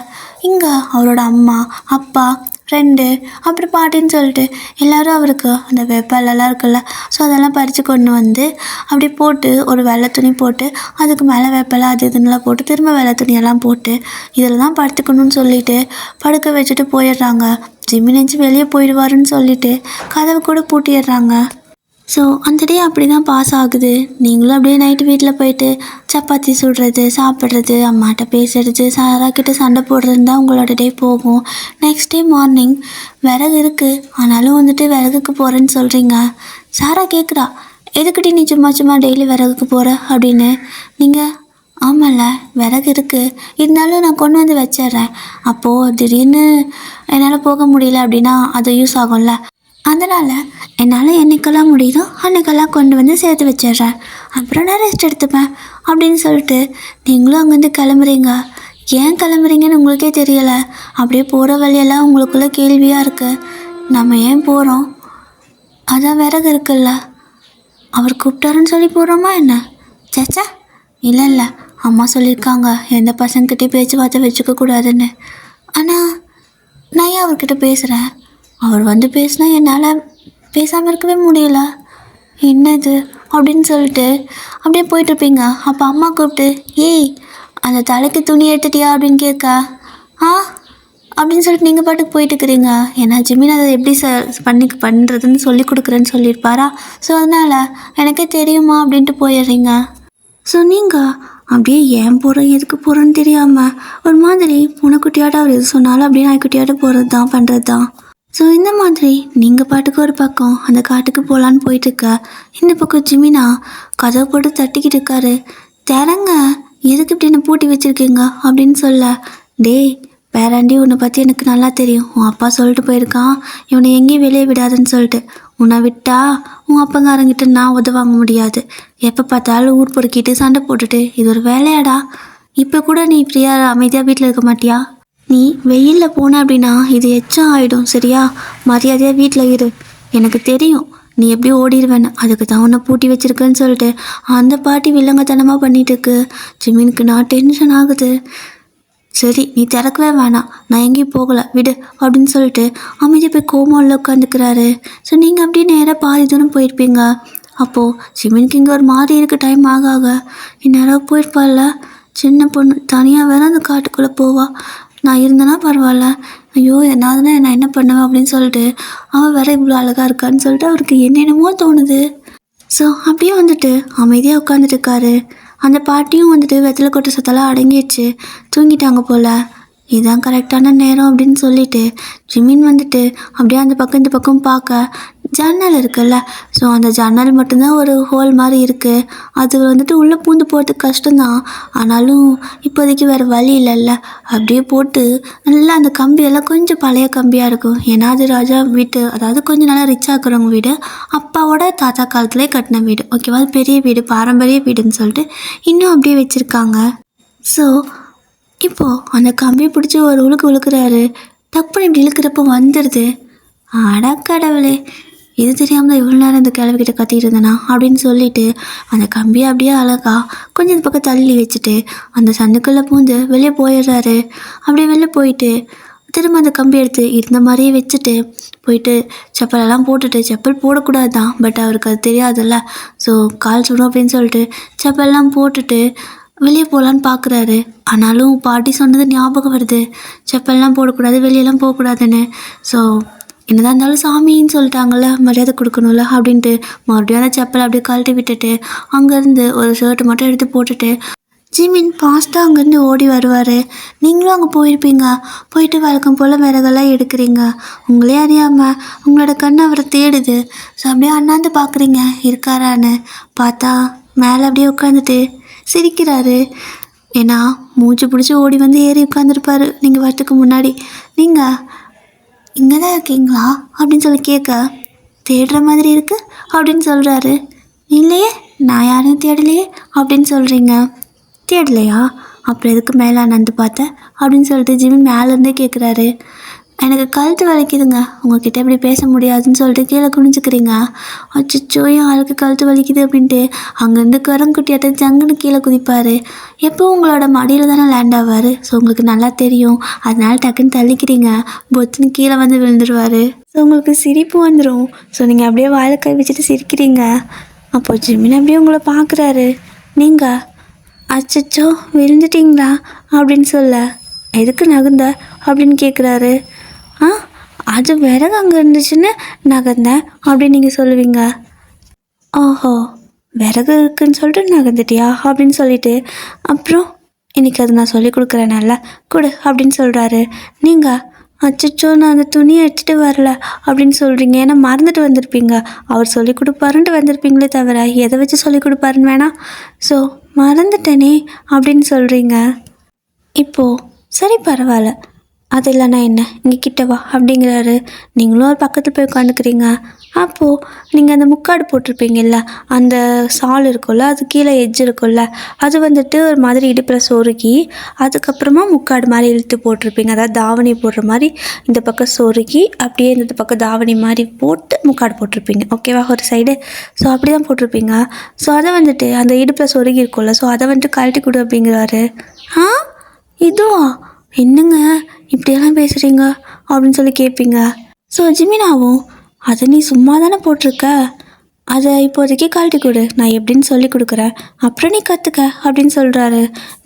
இங்கே அவரோட அம்மா அப்பா ஃப்ரெண்டு அப்புறம் பாட்டின்னு சொல்லிட்டு எல்லோரும் அவருக்கு அந்த வேப்பலெல்லாம் இருக்குல்ல, ஸோ அதெல்லாம் பறித்து கொண்டு வந்து அப்படி போட்டு ஒரு வெள்ளை துணி போட்டு அதுக்கு மேலே வேப்பலை அது இதுன்னெலாம் போட்டு திரும்ப வெள்ளை துணியெல்லாம் போட்டு இதில் தான் படுத்துக்கணும்னு சொல்லிட்டு படுக்க வச்சுட்டு போயிடுறாங்க. ஜிமினேச்சு வெளியே போயிடுவாருன்னு சொல்லிட்டு கதவை கூட பூட்டிடுறாங்க. ஸோ அந்த டே அப்படி தான் பாஸ் ஆகுது. நீங்களும் அப்படியே நைட்டு வீட்டில் போயிட்டு சப்பாத்தி சுடுறது, சாப்பிட்றது, அம்மாட்ட பேசுறது, சாராக்கிட்ட சண்டை போடுறது தான் உங்களோட டே போகும். நெக்ஸ்ட் டே மார்னிங் விறகு இருக்குது, ஆனாலும் வந்துட்டு விறகுக்கு போகிறேன்னு சொல்கிறீங்க. சாரா கேட்குறா, எதுக்கிட்டி நீ சும்மா டெய்லி விறகுக்கு போகிற அப்படின்னு. நீங்கள் ஆமாம்ல விறகு இருக்குது, இருந்தாலும் நான் கொண்டு வந்து வச்சிட்றேன். அப்போது திடீர்னு என்னால் போக முடியல அப்படின்னா அது யூஸ் ஆகும்ல, அதனால் என்னால் என்றைக்கெல்லாம் முடியுதோ அன்றைக்கெல்லாம் கொண்டு வந்து சேர்த்து வச்சிடுறேன், அப்புறம் நான் ரெஸ்ட் எடுத்துப்பேன் அப்படின்னு சொல்லிட்டு நீங்களும் அங்கேருந்து கிளம்புறீங்க. ஏன் கிளம்புறீங்கன்னு உங்களுக்கே தெரியலை. அப்படியே போகிற வழியெல்லாம் உங்களுக்குள்ளே கேள்வியாக இருக்குது. நம்ம ஏன் போகிறோம், அதான் விறகு இருக்குல்ல, அவர் கூப்பிட்டாருன்னு சொல்லி போகிறோமா என்ன? சேச்சா, இல்லை இல்லை, அம்மா சொல்லியிருக்காங்க எந்த பசங்கக்கிட்டே பேச்சுவார்த்தை வச்சுக்க கூடாதுன்னு. ஆனால் நான் ஏன் அவர்கிட்ட பேசுகிறேன்? அவர் வந்து பேசினா என்னால் பேசாமல் இருக்கவே முடியல. என்னது அப்படின்னு சொல்லிட்டு அப்படியே போயிட்டுருப்பீங்க. அப்போ அம்மா கூப்பிட்டு, ஏய் அந்த தலைக்கு துணி எடுத்துட்டியா அப்படின்னு கேட்க, ஆ அப்படின்னு சொல்லிட்டு நீங்கள் பாட்டுக்கு போயிட்டுருக்கிறீங்க. ஏன்னா ஜிமின் அதை எப்படி பண்ணுறதுன்னு சொல்லி கொடுக்குறேன்னு சொல்லியிருப்பாரா. ஸோ அதனால் எனக்கே தெரியுமா அப்படின்ட்டு போயிடுறீங்க. ஸோ நீங்கள் அப்படியே ஏன் போகிறோம் எதுக்கு போகிறோன்னு தெரியாமல் ஒரு மாதிரி பூனைக்குட்டியாட்ட அவர் எது சொன்னாலும் அப்படியே நாய்க்குட்டியாட்ட போகிறது தான் பண்ணுறது தான். ஸோ இந்த மாதிரி நீங்கள் பாட்டுக்கு ஒரு பக்கம் அந்த காட்டுக்கு போகலான்னு போயிட்டுருக்க, இந்த பக்கம் ஜிமினா கதவை போட்டு தட்டிக்கிட்டு இருக்காரு. திறங்க, எதுக்கு இப்படி என்ன பூட்டி வச்சுருக்கீங்க அப்படின்னு சொல்ல, டேய் பேராண்டி, உன்னை பற்றி எனக்கு நல்லா தெரியும். உன் அப்பா சொல்லிட்டு போயிருக்கான் இவனை எங்கேயும் வெளியே விடாதுன்னு சொல்லிட்டு. உன்னை விட்டா உன் அப்பங்காரங்கிட்ட நான் உதவாங்க முடியாது. எப்போ பார்த்தாலும் ஊர் பொறுக்கிட்டு சண்டை போட்டுட்டு இது ஒரு வேலையாடா? இப்போ கூட நீ ஃப்ரீயாக அமைதியாக வீட்டில் இருக்க மாட்டியா? நீ வெயிலில் போன அப்படின்னா இது எச்சம் ஆகிடும். சரியா? மரியாதையாக வீட்டில் இரு. எனக்கு தெரியும் நீ எப்படி ஓடிடுவேன்னு. அதுக்கு தான் உன்னை பூட்டி வச்சிருக்கேன்னு சொல்லிட்டு அந்த பாட்டி வில்லங்கத்தனமாக பண்ணிட்டு இருக்கு. ஜிமினுக்கு நான் டென்ஷன் ஆகுது. சரி நீ திறக்கவே வேணாம், நான் எங்கேயும் போகலை விடு அப்படின்னு சொல்லிட்டு அமைதியாக போய் கோமாவில் உட்காந்துக்கிறாரு. ஸோ நீங்கள் அப்படியே நேராக பாதி தூரம் போயிருப்பீங்க. அப்போது ஜிமினுக்கு இங்கே ஒரு மாதிரி இருக்குது. டைம் ஆக இந்நேரம் போயிருப்பாள்ல, சின்ன பொண்ணு தனியாக வேற அந்த காட்டுக்குள்ளே போவா. நான் இருந்தேன்னா பரவாயில்ல, ஐயோ என்னாதுன்னா நான் என்ன பண்ணுவேன் அப்படின்னு சொல்லிட்டு அவள் வேற இவ்வளோ அழகாக இருக்கான்னு சொல்லிட்டு அவருக்கு என்னென்னமோ தோணுது. ஸோ அப்படியே வந்துட்டு அமைதியாக உட்காந்துட்டு இருக்காரு. அந்த பாட்டியும் வந்துட்டு வெத்தலை கொட்டை சத்தெல்லாம் அடங்கிடுச்சு, தூங்கிட்டாங்க போல். இதுதான் கரெக்டான நேரம் அப்படின்னு சொல்லிட்டு ஜிமின் வந்துட்டு அப்படியே அந்த பக்கம் இந்த பக்கம் பார்க்க ஜன்னல் இருக்குல்ல. ஸோ அந்த ஜன்னல் மட்டும்தான் ஒரு ஹோல் மாதிரி இருக்குது. அது வந்துட்டு உள்ளே பூந்து போகிறதுக்கு கஷ்டம்தான். ஆனாலும் இப்போதைக்கு வேறு வழி இல்லைல்ல. அப்படியே போட்டு நல்லா அந்த கம்பியெல்லாம் கொஞ்சம் பழைய கம்பியாக இருக்கும். ஏன்னா அது ராஜா வீட்டு, அதாவது கொஞ்சம் நல்லா ரிச்சாக இருக்கிறவங்க வீடு, அப்பாவோட தாத்தா காலத்துலேயே கட்டின வீடு. ஓகேவா? அது பெரிய வீடு, பாரம்பரிய வீடுன்னு சொல்லிட்டு இன்னும் அப்படியே வச்சுருக்காங்க. ஸோ இப்போது அந்த கம்பியை பிடிச்சி ஒரு உழுக்குறாரு. டப்புன்னு இப்படி இழுக்கிறப்போ வந்துடுது. அடக்கடவுளே, இது தெரியாமல் இவ்வளோ நேரம் இந்த கிழவிக்கிட்ட கத்திட்டு இருந்தேனா அப்படின்னு சொல்லிட்டு அந்த கம்பியை அப்படியே அழகா கொஞ்சம் இந்த பக்கம் தள்ளி வச்சுட்டு அந்த சந்துக்குள்ளே பூந்து வெளியே போயிடுறாரு. அப்படியே வெளியே போயிட்டு திரும்ப அந்த கம்பி எடுத்து இருந்த மாதிரியே வச்சுட்டு போயிட்டு செப்பலெல்லாம் போட்டுட்டு, செப்பல் போடக்கூடாது தான், பட் அவருக்கு அது தெரியாதுல்ல. ஸோ கால் சுடும் அப்படின்னு சொல்லிட்டு செப்பல்லாம் போட்டுட்டு வெளியே போகலான்னு பார்க்குறாரு. ஆனாலும் பாட்டி சொன்னது ஞாபகம் வருது, செப்பல்லாம் போடக்கூடாது, வெளியெல்லாம் போகக்கூடாதுன்னு. ஸோ என்னதான் இருந்தாலும் சாமின்னு சொல்லிட்டாங்கள்ல, மரியாதை கொடுக்கணும்ல அப்படின்ட்டு மறுபடியும் அந்த செப்பலை அப்படியே கழட்டி விட்டுட்டு அங்கேருந்து ஒரு ஷர்ட்டு மட்டும் எடுத்து போட்டுட்டு ஜிமின் ஃபாஸ்ட்டாக அங்கேருந்து ஓடி வருவார். நீங்களும் அங்கே போயிருப்பீங்க. போயிட்டு வழக்கம் போல் விறகெல்லாம் எடுக்கிறீங்க. உங்களே அறியாமல் உங்களோட கண் அவரை தேடுது. ஸோ அப்படியே அண்ணாந்து பார்க்குறீங்க இருக்காரான்னு. பார்த்தா மேலே அப்படியே உட்காந்துட்டு சிரிக்கிறாரு. ஏன்னா மூச்சு பிடிச்சி ஓடி வந்து ஏறி உட்காந்துருப்பார் நீங்கள் வரத்துக்கு முன்னாடி. நீங்கள் இங்கே தான் இருக்கீங்களா அப்படின்னு சொல்லி கேட்க, தேடுற மாதிரி இருக்குது அப்படின்னு சொல்கிறாரு. இல்லையே, நான் யாரையும் தேடலையே அப்படின்னு சொல்கிறீங்க. தேடலையா? அப்புறம் எதுக்கு மேலே நந்து பார்த்தேன் அப்படின்னு சொல்லிட்டு ஜிமின் மேலேருந்தே கேட்குறாரு. எனக்கு கழுத்து வலிக்குதுங்க, உங்ககிட்ட இப்படி பேச முடியாதுன்னு சொல்லிட்டு கீழே குனிஞ்சுக்கிறீங்க. அச்சோ என் ஆளுக்கு கழுத்து வலிக்குது அப்படின்ட்டு அங்கேருந்து கரங்குட்டியாட்ட ஜங்குன்னு கீழே குதிப்பார். எப்போ உங்களோட மடியில் தானே லேண்ட் ஆவார். ஸோ உங்களுக்கு நல்லா தெரியும், அதனால டக்குன்னு தள்ளிக்கிறீங்க, பொத்துன்னு கீழே வந்து விழுந்துருவார். ஸோ உங்களுக்கு சிரிப்பு வந்துடும். ஸோ நீங்கள் அப்படியே வாயில் கை வச்சுட்டு சிரிக்கிறீங்க. அப்போது ஜிமின் அப்படியே உங்களை பார்க்குறாரு. நீங்கள் அச்சோ விழுந்துட்டிங்களா அப்படின்னு சொல்ல, எதுக்கு நகுந்த அப்படின்னு கேட்குறாரு. அது விறகு அங்கே இருந்துச்சுன்னு நகர்ந்தேன் அப்படின்னு நீங்கள் சொல்லுவீங்க. ஓஹோ, விறகு இருக்குன்னு சொல்லிட்டு நகர்ந்துட்டியா அப்படின்னு சொல்லிட்டு, அப்புறம் இன்றைக்கி அது நான் சொல்லி கொடுக்குறேனால கொடு அப்படின்னு சொல்கிறாரு. நீங்கள் அச்சோ நான் அந்த துணியை எடுத்துகிட்டு வரல அப்படின்னு சொல்கிறீங்க. ஏன்னா மறந்துட்டு வந்திருப்பீங்க. அவர் சொல்லி கொடுப்பாருன்ட்டு வந்திருப்பீங்களே தவிர எதை வச்சு சொல்லி கொடுப்பாருன்னு வேணாம். ஸோ மறந்துட்டேனே அப்படின்னு சொல்கிறீங்க. இப்போது சரி பரவாயில்ல, அது இல்லைண்ணா என்ன இங்கே கிட்டவா அப்படிங்கிறாரு. நீங்களும் ஒரு பக்கத்தில் போய் உட்காந்துக்கிறீங்க. அப்போது நீங்கள் அந்த முக்காடு போட்டிருப்பீங்கல்ல, அந்த சால் இருக்கும்ல, அது கீழே எட்ஜ் இருக்கும்ல, அது வந்துட்டு ஒரு மாதிரி இடுப்பில் சொருகி அதுக்கப்புறமா முக்காடு மாதிரி இழுத்து போட்டிருப்பீங்க. அதாவது தாவணி போடுற மாதிரி இந்த பக்கம் சொருகி அப்படியே இந்த பக்கம் தாவணி மாதிரி போட்டு முக்காடு போட்டிருப்பீங்க. ஓகேவா? ஒரு சைடு. ஸோ அப்படி தான் போட்டிருப்பீங்க. ஸோ அதை வந்துட்டு அந்த இடுப்பில் சொருகி இருக்கும்ல, ஸோ அதை வந்துட்டு கழட்டி கொடு அப்படிங்கிறாரு. ஆ இதுவா? என்னங்க இப்படியெல்லாம் பேசுகிறீங்க அப்படின்னு சொல்லி கேட்பீங்க. ஸோ ஜிமினாவும், அதை நீ சும்மா தானே போட்டிருக்க, அதை இப்போதைக்கு கழட்டி கொடு, நான் எப்படின்னு சொல்லி கொடுக்குறேன், அப்புறம் நீ கற்றுக்க அப்படின்னு சொல்கிறாரு.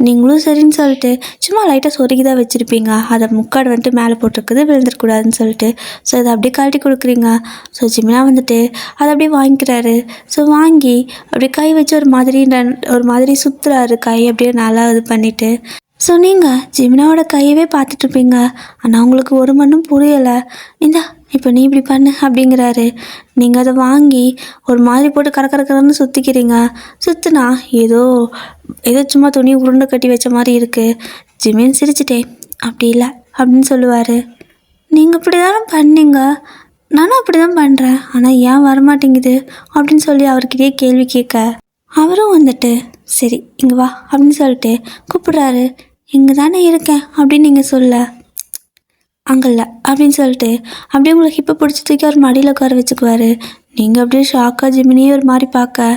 நீங்களும் சரின்னு சொல்லிட்டு சும்மா லைட்டாக சொருகி தான் வச்சுருப்பீங்க, அதை முக்காடு வந்துட்டு மேலே போட்டிருக்குது விழுந்துடக்கூடாதுன்னு சொல்லிட்டு. ஸோ அதை அப்படியே கழட்டி கொடுக்குறீங்க. ஸோ ஜிமினா வந்துட்டு அதை அப்படியே வாங்கிக்கிறாரு. ஸோ வாங்கி அப்படியே கை வச்சு ஒரு மாதிரி சுற்றுறாரு, கை அப்படியே நல்லா இது பண்ணிவிட்டு. ஸோ நீங்கள் ஜிமினாவோட கையவே பார்த்துட்ருப்பீங்க. ஆனால் உங்களுக்கு ஒரு மண்ணும் புரியலை. இந்தா இப்போ நீ இப்படி பண்ணு அப்படிங்கிறாரு. நீங்கள் அதை வாங்கி ஒரு மாதிரி போட்டு கரக்கரன்னு சுற்றிக்கிறீங்க. சுற்றுனா ஏதோ ஏதோ சும்மா துணி உருண்டை கட்டி வச்ச மாதிரி இருக்குது. ஜிமின் சிரிச்சிட்டே அப்படி இல்லை அப்படின்னு சொல்லுவார். நீங்கள் இப்படி தானே பண்ணீங்க, நானும் அப்படி தான் பண்ணுறேன், ஆனால் ஏன் வரமாட்டேங்குது அப்படின்னு சொல்லி அவர்கிட்டயே கேள்வி கேட்க, அவரும் வந்துட்டு சரி இங்கே வா அப்படின்னு சொல்லிட்டு கூப்பிட்றாரு. இங்கே தானே இருக்கேன் அப்படின்னு நீங்கள் சொல்ல, அங்கல்ல அப்படின்னு சொல்லிட்டு அப்படியே உங்களை ஹிப்பை பிடிச்சி தூக்கி அவர் மடியில் உட்கார வச்சுக்குவார். நீங்கள் அப்படியே ஷாக்காக ஜிமினியே ஒரு மாதிரி பார்க்க,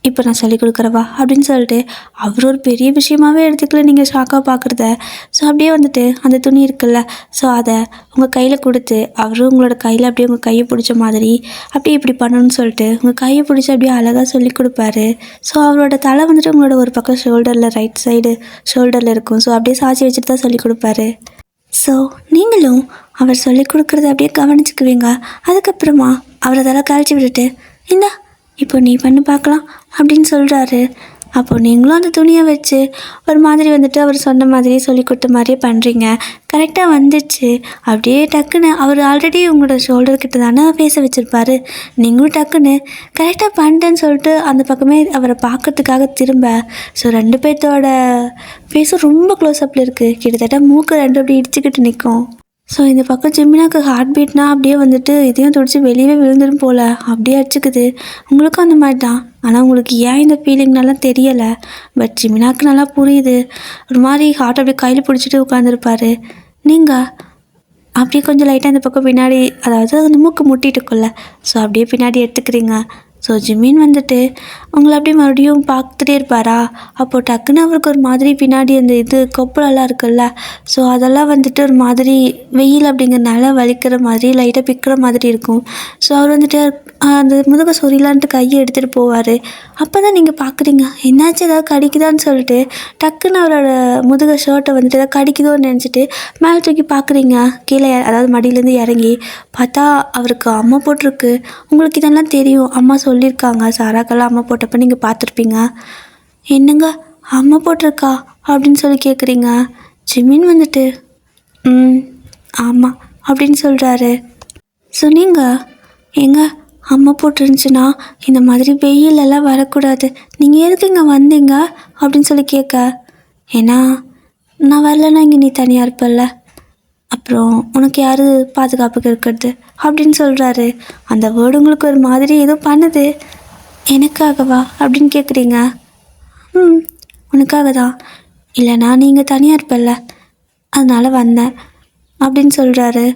இப்போ நான் சொல்லிக் கொடுக்குறவா அப்படின்னு சொல்லிட்டு அவர் ஒரு பெரிய விஷயமாகவே எடுத்துக்கல நீங்கள் ஷாக்காக பார்க்குறத. ஸோ அப்படியே வந்துட்டு அந்த துணி இருக்குல்ல, ஸோ அதை உங்கள் கையில் கொடுத்து அவரும் உங்களோட கையில் அப்படியே உங்கள் கையை பிடிச்ச மாதிரி அப்படியே இப்படி பண்ணணும்னு சொல்லிட்டு உங்கள் கையை பிடிச்சி அப்படியே அழகாக சொல்லி கொடுப்பாரு. ஸோ அவரோட தலை வந்துட்டு உங்களோட ஒரு பக்கம் ஷோல்டரில் ரைட் சைடு ஷோல்டரில் இருக்கும். ஸோ அப்படியே சாட்சி வச்சுட்டு தான் சொல்லி கொடுப்பாரு. ஸோ நீங்களும் அவர் சொல்லி கொடுக்குறத அப்படியே கவனிச்சுக்குவீங்க. அதுக்கப்புறமா அவர் அதெல்லாம் கழிச்சு விட்டுட்டு இந்தா இப்போ நீ பண்ணு பார்க்கலாம் அப்படின்னு சொல்கிறாரு. அப்போது நீங்களும் அந்த துணியை வச்சு ஒரு மாதிரி வந்துட்டு அவர் சொன்ன மாதிரியே சொல்லி கொடுத்த மாதிரியே பண்ணுறீங்க. கரெக்டாக வந்துடுச்சு. அப்படியே டக்குன்னு அவர் ஆல்ரெடி உங்களோட ஷோல்டர்கிட்ட தானே பேச வச்சுருப்பாரு. நீங்களும் டக்குன்னு கரெக்டாக பண்ணிட்டேன்னு சொல்லிட்டு அந்த பக்கமே அவரை பார்க்கறதுக்காக திரும்ப. ஸோ 2 பேர்த்தோட ஃபேஸும் ரொம்ப க்ளோஸ்அப்பில் இருக்குது. கிட்டத்தட்ட மூக்கு 2 அப்படி இடிச்சுக்கிட்டு நிற்கும். ஸோ இந்த பக்கம் ஜிமினாக்கு ஹார்ட் பீட்னா அப்படியே வந்துட்டு இதையும் துடிச்சு வெளியே விழுந்துடும் போல் அப்படியே அடிச்சுக்குது. உங்களுக்கும் அந்த மாதிரி தான். ஆனால் உங்களுக்கு ஏன் இந்த ஃபீலிங்னாலாம் தெரியலை. பட் ஜிமினாக்கு நல்லா புரியுது. ஒரு மாதிரி ஹார்ட் அப்படியே கையில் பிடிச்சிட்டு உட்காந்துருப்பாரு. நீங்கள் அப்படியே கொஞ்சம் லைட்டாக இந்த பக்கம் பின்னாடி, அதாவது அந்த மூக்கு முட்டிட்டு இருக்குல்ல, ஸோ அப்படியே பின்னாடி எடுத்துக்கிறீங்க. ஸோ ஜிமின் வந்துட்டு உங்களை அப்படியே மறுபடியும் பார்த்துட்டே இருப்பாரா. அப்போது டக்குன்னு அவருக்கு ஒரு மாதிரி பின்னாடி அந்த கொப்பளெல்லாம் இருக்குல்ல, ஸோ அதெல்லாம் வந்துட்டு ஒரு மாதிரி வெயில் அப்படிங்கிறனால வலிக்கிற மாதிரி லைட்டாக பிக்கிற மாதிரி இருக்கும். ஸோ அவர் வந்துட்டு அந்த முதுக சொரியலான்ட்டு கையை எடுத்துகிட்டு போவார். அப்போ தான் நீங்கள் பார்க்குறீங்க என்னாச்சு ஏதாவது கடிக்குதான்னு சொல்லிட்டு டக்குன்னு அவரோட முதுக ஷர்ட்டை வந்துட்டு ஏதாவது கடிக்குதோன்னு நினச்சிட்டு மேலே தூக்கி பார்க்குறீங்க. கீழே அதாவது மடியிலேருந்து இறங்கி பார்த்தா அவருக்கு அம்மா போட்டிருக்கு. உங்களுக்கு இதெல்லாம் தெரியும், அம்மா சொல்லியிருக்காங்க. சாராக்கெல்லாம் அம்மா போட்டப்போ நீங்கள் பார்த்துருப்பீங்க. என்னங்க அம்மா போட்டிருக்கா அப்படின்னு சொல்லி கேட்குறீங்க. ஜிமின் வந்துட்டு ஆமாம் அப்படின்னு சொல்கிறாரு. ஸோ நீங்கள் எங்க அம்மா போட்டுருந்துச்சுன்னா இந்த மாதிரி வெயிலெல்லாம் வரக்கூடாது, நீங்கள் எதுக்கு இங்கே வந்தீங்க அப்படின்னு சொல்லி கேட்க, ஏன்னா நான் வரலன்னா இங்கே நீ தனியாக இருப்பல்ல, அப்புறம் உனக்கு யார் பாதுகாப்புக்கு இருக்கிறது அப்படின்னு சொல்கிறாரு. அந்த வேர்டு உங்களுக்கு ஒரு மாதிரி ஏதோ பண்ணுது. எனக்காகவா அப்படின்னு கேட்குறீங்க. உனக்காக தான், இல்லைனா நீங்கள் தனியாக இருப்பல்ல அதனால் வந்தேன் அப்படின்னு சொல்கிறாரு.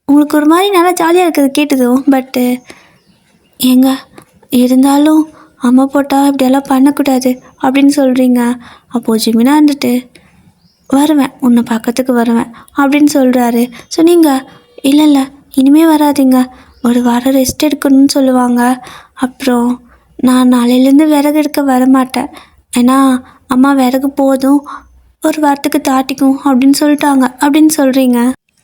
உங்களுக்கு ஒரு மாதிரி நல்லா ஜாலியாக இருக்குது கேட்டதும். பட்டு ஏங்க இருந்தாலும் அம்மா போட்டால் இப்படியெல்லாம் பண்ணக்கூடாது அப்படின்னு சொல்கிறீங்க. அப்போது ஜிமினா வந்துட்டு வருவேன், உன்னை பக்கத்துக்கு வருவேன் அப்படின்னு சொல்கிறாரு. ஸோ நீங்கள் இல்லை இனிமேல் வராதிங்க, ஒரு வாரம் ரெஸ்ட் எடுக்கணும்னு சொல்லுவாங்க. அப்புறம் நான் நாளையிலேருந்து விறகு எடுக்க வரமாட்டேன், ஏன்னா அம்மா விறகு போதும் ஒரு வாரத்துக்கு தாட்டிக்கும் அப்படின்னு சொல்லிட்டாங்க அப்படின்னு சொல்கிறீங்க.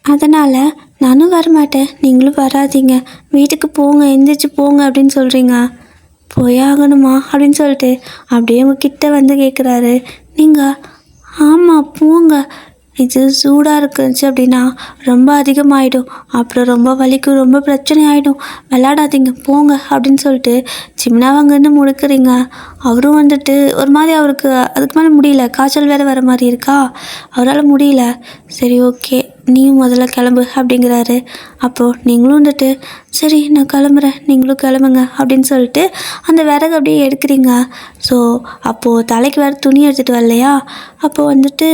அதனால் நானும் வரமாட்டேன், நீங்களும் வராதிங்க, வீட்டுக்கு போங்க, எந்திரிச்சு போங்க அப்படின்னு சொல்கிறீங்க. போயாகணுமா அப்படின்னு சொல்லிட்டு அப்படியே உங்கள் கிட்ட வந்து கேட்குறாரு. நீங்கள் ஆமாம் போங்க, இது சூடாக இருக்குச்சு அப்படின்னா ரொம்ப அதிகமாகிடும், அப்புறம் ரொம்ப வலிக்கும், ரொம்ப பிரச்சனை ஆகிடும், விளையாடாதீங்க போங்க அப்படின்னு சொல்லிட்டு ஜிம்னாவை அங்கேருந்து முடுக்குறீங்க. அவரும் வந்துட்டு ஒரு மாதிரி அவருக்கு அதுக்கு மேலே முடியல, காய்ச்சல் வேறு வர மாதிரி இருக்கா, அவரால் முடியல. சரி ஓகே நீயும் முதல்ல கிளம்பு அப்படிங்கிறாரு. அப்போது நீங்களும் வந்துட்டு சரி நான் கிளம்புறேன் நீங்களும் கிளம்புங்க அப்படின்னு சொல்லிட்டு அந்த விறகு அப்படியே எடுக்கிறீங்க. ஸோ அப்போது தலைக்கு வேறு துணி எடுத்துகிட்டு வரலையா, அப்போது வந்துட்டு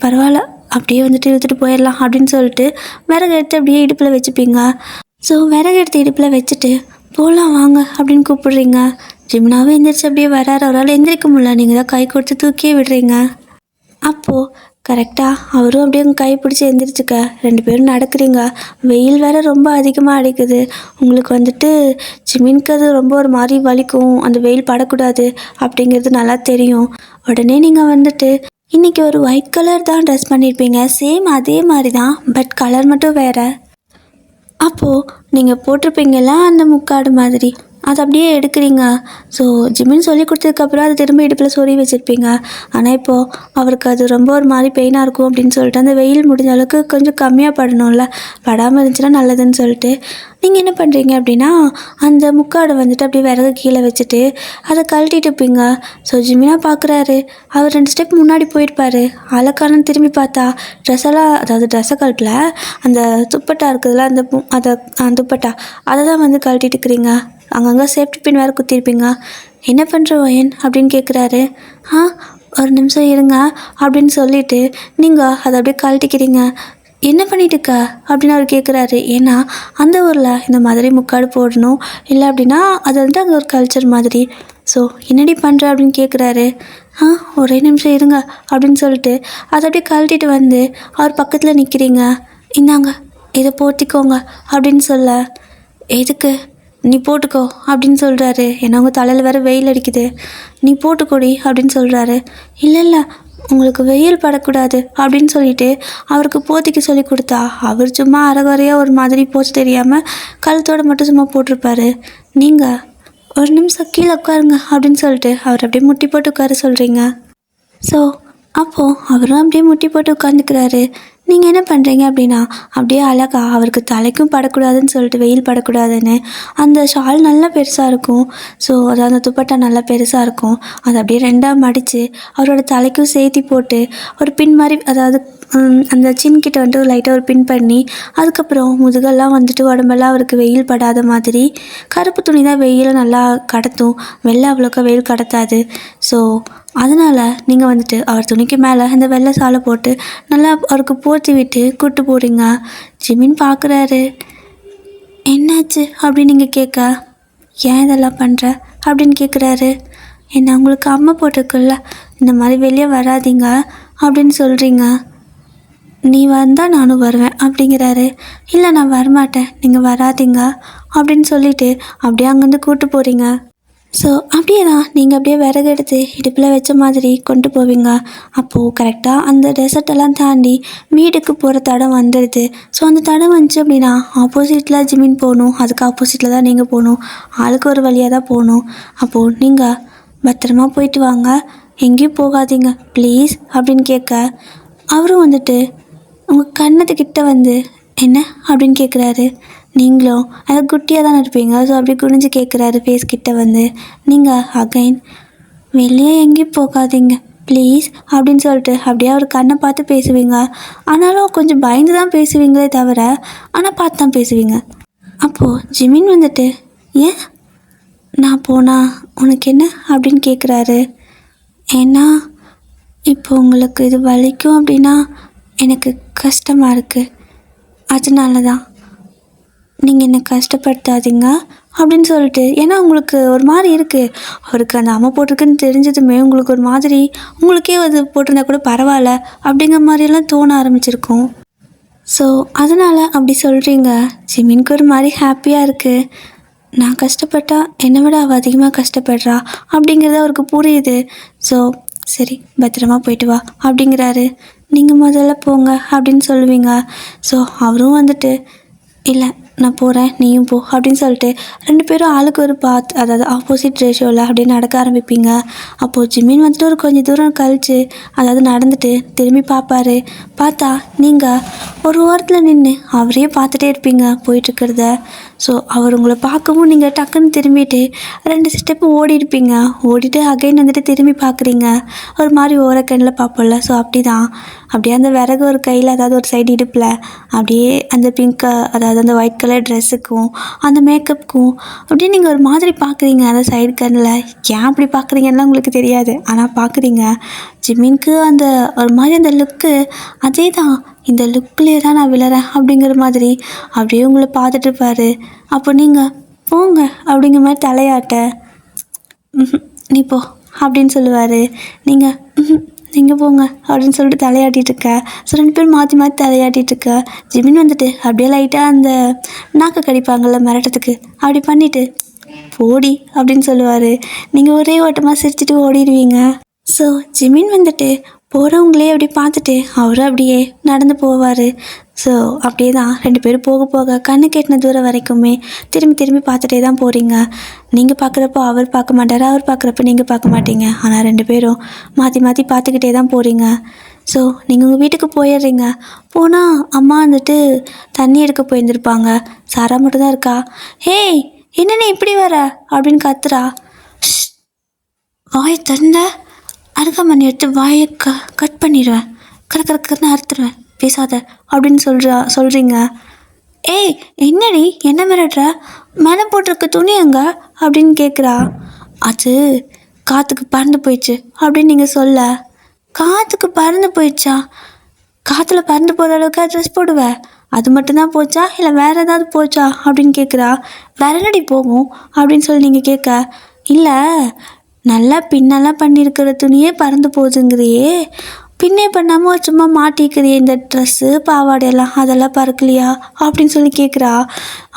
பரவாயில்ல அப்படியே வந்துட்டு இழுத்துட்டு போயிடலாம் அப்படின்னு சொல்லிட்டு விறகு எடுத்து அப்படியே இடுப்பில் வச்சுப்பீங்க. ஸோ விறகு எடுத்து இடுப்பில் வச்சுட்டு போகலாம் வாங்க அப்படின்னு கூப்பிடுறீங்க. ஜிம்னாவே எந்திரிச்சு அப்படியே வராரு. அவரால் எந்திரிக்க முடியல, நீங்கள் தான் கை கொடுத்து தூக்கியே விடுறீங்க. அப்போது கரெக்டாக அவரும் அப்படியே உங்கள் கை பிடிச்சி எந்திரிச்சுக்க 2 பேரும் நடக்கிறீங்க. வெயில் வேறு ரொம்ப அதிகமாக அடிக்குது. உங்களுக்கு வந்துட்டு ஜிமின்க்கு அது ரொம்ப ஒரு மாதிரி வலிக்கும், அந்த வெயில் படக்கூடாது அப்படிங்கிறது நல்லா தெரியும். உடனே நீங்கள் வந்துட்டு இன்றைக்கி ஒரு ஒயிட் கலர் தான் ட்ரெஸ் பண்ணியிருப்பீங்க, சேம் அதே மாதிரி தான், பட் கலர் மட்டும் வேறு. அப்போது நீங்கள் போட்டிருப்பீங்கல்ல அந்த முக்காடு மாதிரி, அதை அப்படியே எடுக்கிறீங்க. ஸோ ஜிம்மின்னு சொல்லி கொடுத்ததுக்கப்புறம் அதை திரும்ப இடுப்பில் சொறி வச்சுருப்பீங்க. ஆனால் இப்போது அவருக்கு அது ரொம்ப ஒரு மாதிரி பெயினாக இருக்கும் அப்படின்னு சொல்லிட்டு அந்த வெயில் முடிஞ்ச அளவுக்கு கொஞ்சம் கம்மியாக படணும்ல, படாமல் இருந்துச்சுன்னா நல்லதுன்னு சொல்லிட்டு நீங்கள் என்ன பண்ணுறீங்க அப்படின்னா அந்த முக்காடை வந்துட்டு அப்படியே விறகு கீழே வச்சுட்டு அதை கழட்டிட்டுப்பீங்க. ஸோ ஜிம்மினா பார்க்குறாரு, அவர் 2 ஸ்டெப் முன்னாடி போயிருப்பார். அலக்கானு திரும்பி பார்த்தா ட்ரெஸ்ஸெல்லாம், அதாவது ட்ரெஸ்ஸை கழட்டல, அந்த துப்பட்டா இருக்குதுல்ல அந்த துப்பட்டா அதை தான் வந்து கழட்டிட்டுக்கிறீங்க. அங்கங்கே சேஃப்டி பின் வேறு குத்திருப்பீங்க. என்ன பண்ணுற ஒயன் அப்படின்னு கேட்குறாரு. ஒரு நிமிஷம் இருங்க அப்படின்னு சொல்லிவிட்டு நீங்கள் அதை அப்படியே கழட்டிக்கிறீங்க. என்ன பண்ணிட்டுக்க அப்படின்னு அவர் கேட்குறாரு. ஏன்னா அந்த ஊரில் இந்த மாதிரி முக்காடு போடணும், இல்லை அப்படின்னா அது வந்து அங்கே ஒரு கல்ச்சர் மாதிரி. ஸோ என்னடி பண்ணுற அப்படின்னு கேட்குறாரு. ஒரே நிமிஷம் இருங்க அப்படின்னு சொல்லிட்டு அதை அப்படியே கழட்டிட்டு வந்து அவர் பக்கத்தில் நிற்கிறீங்க. இந்தாங்க இதை போத்திக்கோங்க அப்படின்னு சொல்ல, எதுக்கு நீ போட்டுக்கோ அப்படின்னு சொல்கிறாரு. ஏன்னா உங்கள் தலையில் வேறு வெயில் அடிக்குது, நீ போட்டுக்கோடி அப்படின்னு சொல்கிறாரு. இல்லை உங்களுக்கு வெயில் படக்கூடாது அப்படின்னு சொல்லிட்டு அவருக்கு போத்திக்க சொல்லி கொடுத்தா அவர் சும்மா அரைகுறையாக ஒரு மாதிரி போச்சு தெரியாமல் கழுத்தோடு மட்டும் சும்மா போட்டிருப்பாரு. நீங்கள் ஒரு நிமிஷம் கீழே உட்காருங்க அப்படின்னு சொல்லிட்டு அவர் அப்படியே முட்டி போட்டு உட்கார சொல்கிறீங்க. ஸோ அப்போது அவரும் அப்படியே முட்டி போட்டு உட்காந்துக்கிறாரு. நீங்கள் என்ன பண்ணுறீங்க அப்படின்னா அப்படியே அழகா அவருக்கு தலைக்கும் படக்கூடாதுன்னு சொல்லிட்டு வெயில் படக்கூடாதுன்னு அந்த ஷால் நல்லா பெருசாக இருக்கும். ஸோ அதாவது அந்த துப்பட்டா நல்லா பெருசாக இருக்கும், அதை அப்படியே 2ஆக மடித்து அவரோட தலைக்கும் சேர்த்தி போட்டு ஒரு பின் மாதிரி, அதாவது அந்த சின்கிட்ட வந்துட்டு லைட்டாக ஒரு பின் பண்ணி அதுக்கப்புறம் முதுகெல்லாம் வந்துட்டு உடம்பெல்லாம் அவருக்கு வெயில் படாத மாதிரி கருப்பு துணி தான் வெயிலை நல்லா கடத்தும், வெள்ளை அவ்வளோக்கா வெயில் கடத்தாது. ஸோ அதனால் நீங்கள் வந்துட்டு அவர் துணிக்கு மேலே அந்த வெள்ளை சாலை போட்டு நல்லா அவருக்கு போற்றி விட்டு கூட்டு போகிறீங்க. ஜிமின் பார்க்குறாரு. என்னாச்சு அப்படின்னு நீங்கள் கேட்க, ஏன் இதெல்லாம் பண்ணுற அப்படின்னு கேட்குறாரு. என்ன உங்களுக்கு அம்மா போட்டிருக்குல்ல, இந்த மாதிரி வெளியே வராதிங்க அப்படின்னு சொல்கிறீங்க, நீ வந்தால் நானும் வருவேன் அப்படிங்கிறாரு. இல்லை நான் வரமாட்டேன், நீங்கள் வராதிங்க அப்படின்னு சொல்லிவிட்டு அப்படியே அங்கேருந்து கூட்டு போகிறீங்க. ஸோ அப்படியே தான் நீங்கள் அப்படியே விறகு எடுத்து இடுப்பில் வச்ச மாதிரி கொண்டு போவீங்க. அப்போது கரெக்டாக அந்த டெசர்ட்டெல்லாம் தாண்டி வீட்டுக்கு போகிற தடம் வந்துடுது. ஸோ அந்த தடம் வந்துச்சு அப்படின்னா ஆப்போசிட்டில் ஜிமின் போகணும், அதுக்கு ஆப்போசிட்டில் தான் நீங்கள் போகணும், ஆளுக்கு ஒரு வழியாக தான் போகணும். அப்போது நீங்கள் பத்திரமா போயிட்டு வாங்க, எங்கேயும் போகாதீங்க ப்ளீஸ் அப்படின்னு கேட்க, அவரும் வந்துட்டு உங்கள் கண்ணத்துக்கிட்ட வந்து என்ன அப்படின்னு கேட்குறாரு. நீங்களும் அதை குட்டியாக தானே இருப்பீங்க, ஸோ அப்படி குனிஞ்சு கேட்குறாரு ஃபேஸ் கிட்ட வந்து. நீங்கள் அகைன் வெளியே எங்கேயும் போகாதீங்க ப்ளீஸ் அப்படின்னு சொல்லிட்டு அப்படியே அவர் கண்ணை பார்த்து பேசுவீங்க. ஆனாலும் கொஞ்சம் பயந்து தான் பேசுவீங்களே தவிர, ஆனால் பார்த்து தான் பேசுவீங்க. அப்போது ஜிமின் வந்துட்டு ஏன் நான் போனா உனக்கு என்ன அப்படின்னு கேட்குறாரு. ஏன்னா இப்போ உங்களுக்கு இது வலிக்கும் அப்படின்னா எனக்கு கஷ்டமாக இருக்குது, அதனால தான் நீங்கள் என்னை கஷ்டப்படுத்தாதீங்க அப்படின்னு சொல்லிட்டு. ஏன்னா உங்களுக்கு ஒரு மாதிரி இருக்குது, அவருக்கு அந்த அம்மா போட்டிருக்குன்னு தெரிஞ்சதுமே உங்களுக்கு ஒரு மாதிரி, உங்களுக்கே அது போட்டிருந்தா கூட பரவாயில்ல அப்படிங்கிற மாதிரியெல்லாம் தோண ஆரம்பிச்சிருக்கும். ஸோ அதனால் அப்படி சொல்கிறீங்க. ஜிமின்க்கு ஒரு மாதிரி ஹாப்பியாக இருக்குது. நான் கஷ்டப்பட்டா என்னை விட அவள் அதிகமாக கஷ்டப்படுறா அப்படிங்கிறது அவருக்கு புரியுது. ஸோ சரி பத்திரமா போயிட்டு வா அப்படிங்கிறாரு. நீங்கள் முதல்ல போங்க அப்படின்னு சொல்லுவீங்க. ஸோ அவரும் வந்துட்டு இல்லை நான் போகிறேன் நீயும் போ அப்படின்னு சொல்லிட்டு 2 பேரும் ஆளுக்கு ஒரு பாத், அதாவது ஆப்போசிட் ரேஷியோவில் அப்படியே நடக்க ஆரம்பிப்பீங்க. அப்போது ஜிமின் வந்துட்டு ஒரு கொஞ்சம் தூரம் கழித்து, அதாவது நடந்துட்டு திரும்பி பார்ப்பாரு. பார்த்தா நீங்கள் ஒரு ஓரத்தில் நின்று அவரையே பார்த்துட்டே இருப்பீங்க போயிட்டுருக்கிறத. ஸோ அவர் உங்களை பார்க்கவும் நீங்கள் டக்குன்னு திரும்பிட்டு 2 ஸ்டெப்பு ஓடி இருப்பீங்க. ஓடிட்டு அகைன் வந்துட்டு திரும்பி பார்க்குறீங்க. ஒரு மாதிரி ஓரக்கண்ணில் பார்ப்போம்ல, ஸோ அப்படி தான். அப்படியே அந்த விறகு ஒரு கையில், அதாவது ஒரு சைடு இடுப்பில் அப்படியே அந்த பிங்க், அதாவது அந்த ஒயிட் கலர் ட்ரெஸ்ஸுக்கும் அந்த மேக்கப்புக்கும் அப்படியே நீங்கள் ஒரு மாதிரி பார்க்குறீங்க அந்த சைடு கண்ணில். ஏன் அப்படி பார்க்குறீங்கன்னா உங்களுக்கு தெரியாது, ஆனால் பார்க்குறீங்க. ஜிமின்க்கு அந்த ஒரு மாதிரி அந்த லுக்கு அதே தான், இந்த லுக்லேயே தான் நான் விழறேன் அப்படிங்கிற மாதிரி அப்படியே உங்களை பார்த்துட்டு இருப்பாரு. அப்போ நீங்கள் போங்க அப்படிங்கிற மாதிரி தலையாட்ட, நீ போ அப்படின்னு சொல்லுவார். நீங்கள் போங்க அப்படின்னு சொல்லிட்டு தலையாட்டிகிட்டு இருக்க. ஸோ 2 பேரும் மாற்றி மாற்றி தலையாட்டிகிட்டு இருக்க. ஜிமின் வந்துட்டு அப்படியே லைட்டாக அந்த நாக்கை கடிப்பாங்கள்ல மிரட்டத்துக்கு, அப்படி பண்ணிவிட்டு போடி அப்படின்னு சொல்லுவார். நீங்கள் ஒரே ஓட்டமாக சிரிச்சுட்டு ஓடிடுவீங்க. ஸோ ஜிமின் வந்துட்டு போகிறவங்களே அப்படி பார்த்துட்டு அவரும் அப்படியே நடந்து போவார். ஸோ அப்படியே தான் 2 பேரும் போக போக கண்ணு கெட்டின தூரம் வரைக்குமே திரும்பி திரும்பி பார்த்துட்டே தான் போகிறீங்க. நீங்கள் பார்க்குறப்போ அவர் பார்க்க மாட்டார், அவர் பார்க்குறப்ப நீங்கள் பார்க்க மாட்டீங்க. ஆனால் 2 பேரும் மாற்றி மாற்றி பார்த்துக்கிட்டே தான் போகிறீங்க. ஸோ நீங்கள் உங்கள் வீட்டுக்கு போயிடுறீங்க. போனால் அம்மா வந்துட்டு தண்ணி எடுக்க போயிருந்துருப்பாங்க. சாரா மட்டும் தான் இருக்கா. ஹேய் என்னென்ன இப்படி வர அப்படின்னு கத்துறா. வாயை தந்த அருகாமணி எடுத்து வாயை கட் பண்ணிடுவேன், கறக்கறன்னு அறுத்துருவேன், பேசாத அப்படின்னு சொல்கிறீங்க. ஏய் என்னடி என்ன மிரட்டுற, மேலே போட்டிருக்க துணி எங்க அப்படின்னு கேட்குறா. அது காற்றுக்கு பறந்து போயிடுச்சு அப்படின்னு நீங்கள் சொல்ல. காற்றுக்கு பறந்து போயிடுச்சா? காற்றுல பறந்து போகிற அளவுக்கு ட்ரெஸ் போடுவேன், அது மட்டும்தான் போச்சா இல்லை வேறு ஏதாவது போச்சா அப்படின்னு கேட்குறா. வேற என்னடி போகும் அப்படின்னு சொல்லி நீங்கள் கேட்க, இல்லை நல்லா பின்னெல்லாம் பண்ணியிருக்கிற துணியே பறந்து போகுதுங்கிறியே, பின்னே பண்ணாமல் சும்மா மாட்டிக்கிறியே இந்த ட்ரெஸ்ஸு பாவாடையெல்லாம், அதெல்லாம் பறக்கலையா அப்படின்னு சொல்லி கேட்குறா.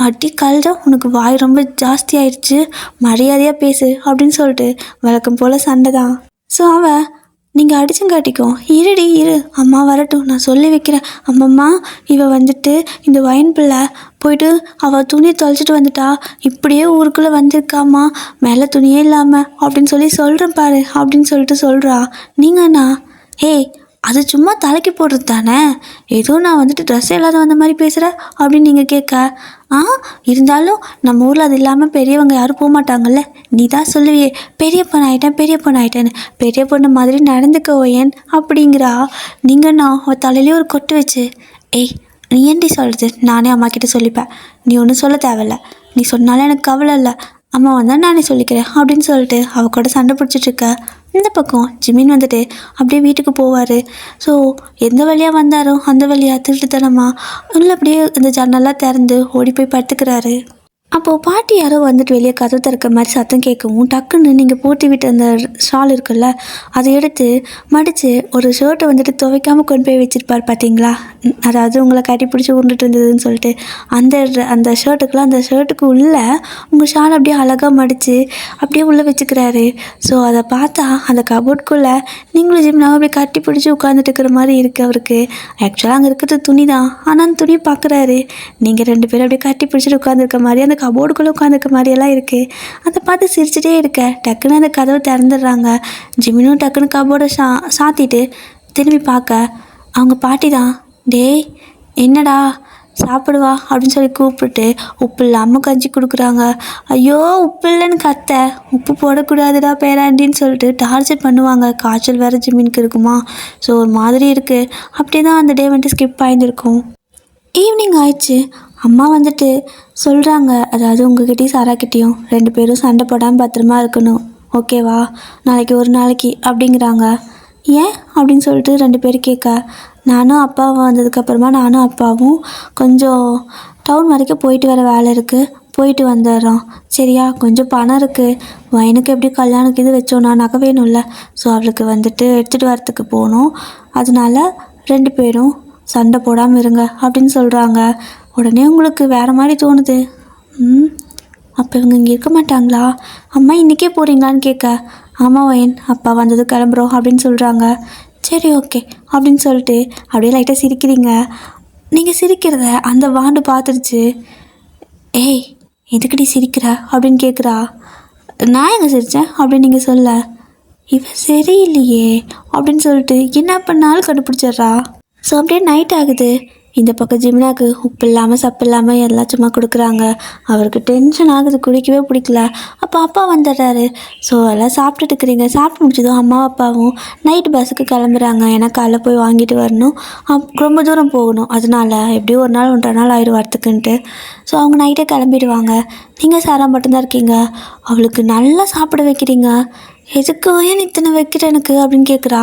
அடி கல்தான், உனக்கு வாய் ரொம்ப ஜாஸ்தி ஆயிடுச்சு, மரியாதையாக பேசு அப்படின்னு சொல்லிட்டு வழக்கம் போல் சண்டை தான். ஸோ அவள், நீங்கள் அடிச்சுங்காட்டிக்கும் இருடி இரு, அம்மா வரட்டும் நான் சொல்லி வைக்கிறேன். அம்மம்மா இவ வந்துட்டு இந்த வைன் பிள்ளை போயிட்டு அவள் துணியை தொலைச்சிட்டு வந்துட்டா, இப்படியே ஊருக்குள்ளே வந்திருக்காம்மா மேலே துணியே இல்லாமல் அப்படின்னு சொல்கிறேன் பாரு அப்படின்னு சொல்லிட்டு சொல்கிறா. நீங்கண்ணா ஏய் அது சும்மா தலைக்கு போடுறது தானே, ஏதோ நான் வந்துட்டு ட்ரெஸ் இல்லாத வந்த மாதிரி பேசுகிறேன் அப்படின்னு நீங்கள் கேட்க, இருந்தாலும் நம்ம ஊரில் அது இல்லாமல் பெரியவங்க யாரும் போக மாட்டாங்கல்ல, நீ தான் சொல்லுவியே பெரிய பொண்ணு ஆகிட்டேன்னு, பெரிய பொண்ணு மாதிரி நடந்துக்க ஓயன் அப்படிங்கிறா. நீங்கண்ணா அவள் தலையிலே ஒரு கொட்டு வச்சு, ஏய் நீ ஏன்டி சொல்கிறது, நானே அம்மா கிட்டே சொல்லிப்பேன், நீ ஒன்றும் சொல்ல தேவையில்ல, நீ சொன்னாலும் எனக்கு கவலை இல்லை, அம்மா வந்தால் நானே சொல்லிக்கிறேன் அப்படின்னு சொல்லிட்டு அவள் கூட சண்டை பிடிச்சிட்ருக்க. இந்த பக்கம் ஜிமின் வந்துட்டு அப்படியே வீட்டுக்கு போவார். ஸோ எந்த வழியாக வந்தாரோ அந்த வழியாக திருட்டுத்தனமாக இல்லை அப்படியே அந்த ஜன்னலாம் திறந்து ஓடி போய் படுத்துக்கிறாரு. அப்போது பாட்டி யாரோ வந்துட்டு வெளியே கதவு திறக்க மாதிரி சத்தம் கேட்கவும் டக்குன்னு நீங்கள் போட்டு விட்டு அந்த ஷால் இருக்குல்ல அதை எடுத்து மடித்து ஒரு ஷர்ட்டை வந்துட்டு துவைக்காமல் கொண்டு போய் வச்சுருப்பார் பார்த்தீங்களா, அதாவது உங்களை கட்டி பிடிச்சி உருண்டுட்டு இருந்ததுன்னு சொல்லிட்டு அந்த ஷர்ட்டுக்குலாம் அந்த ஷர்ட்டுக்கு உள்ளே உங்கள் ஷால் அப்படியே அழகாக மடித்து அப்படியே உள்ளே வச்சுக்கிறாரு. ஸோ அதை பார்த்தா அந்த கபோர்டுக்குள்ளே நீங்களும் ஜிம்னாவை அப்படியே கட்டி பிடிச்சி உட்காந்துட்டு இருக்கிற மாதிரி இருக்குது அவருக்கு. ஆக்சுவலாக அங்கே இருக்கிறது துணி தான், ஆனால் அந்த துணியை பார்க்குறாரு. நீங்கள் 2 பேரும் அப்படியே கட்டி பிடிச்சிட்டு உட்காந்துருக்க மாதிரி அந்த கபோர்டுக்குள்ளே உட்காந்துக்க மாதிரியெல்லாம் இருக்குது. அதை பார்த்து சிரிச்சிட்டே இருக்க டக்குன்னு அந்த கதவை திறந்துடுறாங்க. ஜிமினும் டக்குன்னு கபோர்டை சாத்திட்டு திரும்பி பார்க்க அவங்க பாட்டி தான். டேய் என்னடா சாப்பிடுவா அப்படின்னு சொல்லி கூப்பிட்டு உப்பு இல்லாமல் கஞ்சி கொடுக்குறாங்க. ஐயோ உப்பு இல்லைன்னு கத்த, உப்பு போடக்கூடாதுடா பேராண்டின்னு சொல்லிட்டு டார்ச்சர் பண்ணுவாங்க. காய்ச்சல் வேறு ஜிமினுக்கு இருக்குமா, ஸோ ஒரு மாதிரி இருக்குது. அப்படியே தான் அந்த டே வந்துட்டு ஸ்கிப் ஆகியிருக்கும். ஈவினிங் ஆயிடுச்சு. அம்மா வந்துட்டு சொல்கிறாங்க, அதாவது உங்ககிட்டயும் சாராக்கிட்டேயும் 2 பேரும் சண்டை போடாமல் பத்திரமா இருக்கணும், ஓகேவா, நாளைக்கு ஒரு நாளைக்கு அப்படிங்கிறாங்க. ஏன் அப்படின்னு சொல்லிட்டு 2 பேரும் கேட்க, நானும் அப்பாவும் வந்ததுக்கப்புறமா நானும் அப்பாவும் கொஞ்சம் டவுன் வரைக்கும் போயிட்டு வர வேலை இருக்குது, போயிட்டு வந்துடுறோம் சரியா, கொஞ்சம் பணம் இருக்குது, வயனுக்கு எப்படி கல்யாணத்துக்கு இது வச்சோன்னா நகை வேணும்ல, ஸோ அவளுக்கு வந்துட்டு எடுத்துகிட்டு வரத்துக்கு போகணும், அதனால 2 பேரும் சண்டை போடாமல் இருங்க அப்படின்னு சொல்கிறாங்க. உடனே உங்களுக்கு வேறு மாதிரி தோணுது. அப்போ இவங்க இங்கே இருக்க மாட்டாங்களா, அம்மா இன்றைக்கே போகிறீங்களான்னு கேட்க, ஆமாம் வயன் அப்பா வந்தது கிளம்புறோம் அப்படின்னு சொல்கிறாங்க. சரி ஓகே அப்படின்னு சொல்லிட்டு அப்படியே லைட்டாக சிரிக்கிறீங்க. நீங்கள் சிரிக்கிறத அந்த வாண்டு பார்த்துருச்சு. ஏய் எதுக்குடி சிரிக்கிறா அப்படின்னு கேட்குறா. நான் எங்கே சிரித்தேன் அப்படின்னு நீங்கள் சொல்ல. இவன் சரியில்லையே அப்படின்னு சொல்லிட்டு என்ன பண்ணாலும் கண்டுபிடிச்சிட்றா. ஸோ அப்படியே நைட் ஆகுது. இந்த பக்கம் ஜிம்னாக்கு உப்பு இல்லாமல் சப்பு இல்லாமல் எல்லாம் சும்மா கொடுக்குறாங்க. அவருக்கு டென்ஷன் ஆகுது, குடிக்கவே பிடிக்கல. அப்போ அப்பா வந்துடுறாரு. ஸோ எல்லாம் சாப்பிட்டுட்டு இருக்கிறீங்க. சாப்பிட்டு முடிச்சதும் அம்மா அப்பாவும் நைட்டு பஸ்ஸுக்கு கிளம்புறாங்க. ஏன்னா காலைல போய் வாங்கிட்டு வரணும், ரொம்ப தூரம் போகணும். அதனால எப்படியும் ஒரு நாள் 1.5 நாள் ஆயிடும் வரத்துக்குன்ட்டு. ஸோ அவங்க நைட்டே கிளம்பிடுவாங்க. நீங்கள் சாரா மட்டும்தான் இருக்கீங்க. அவளுக்கு நல்லா சாப்பிட வைக்கிறீங்க. எதுக்கு ஏன் இத்தனை வைக்கிற எனக்கு அப்படின்னு கேட்குறா.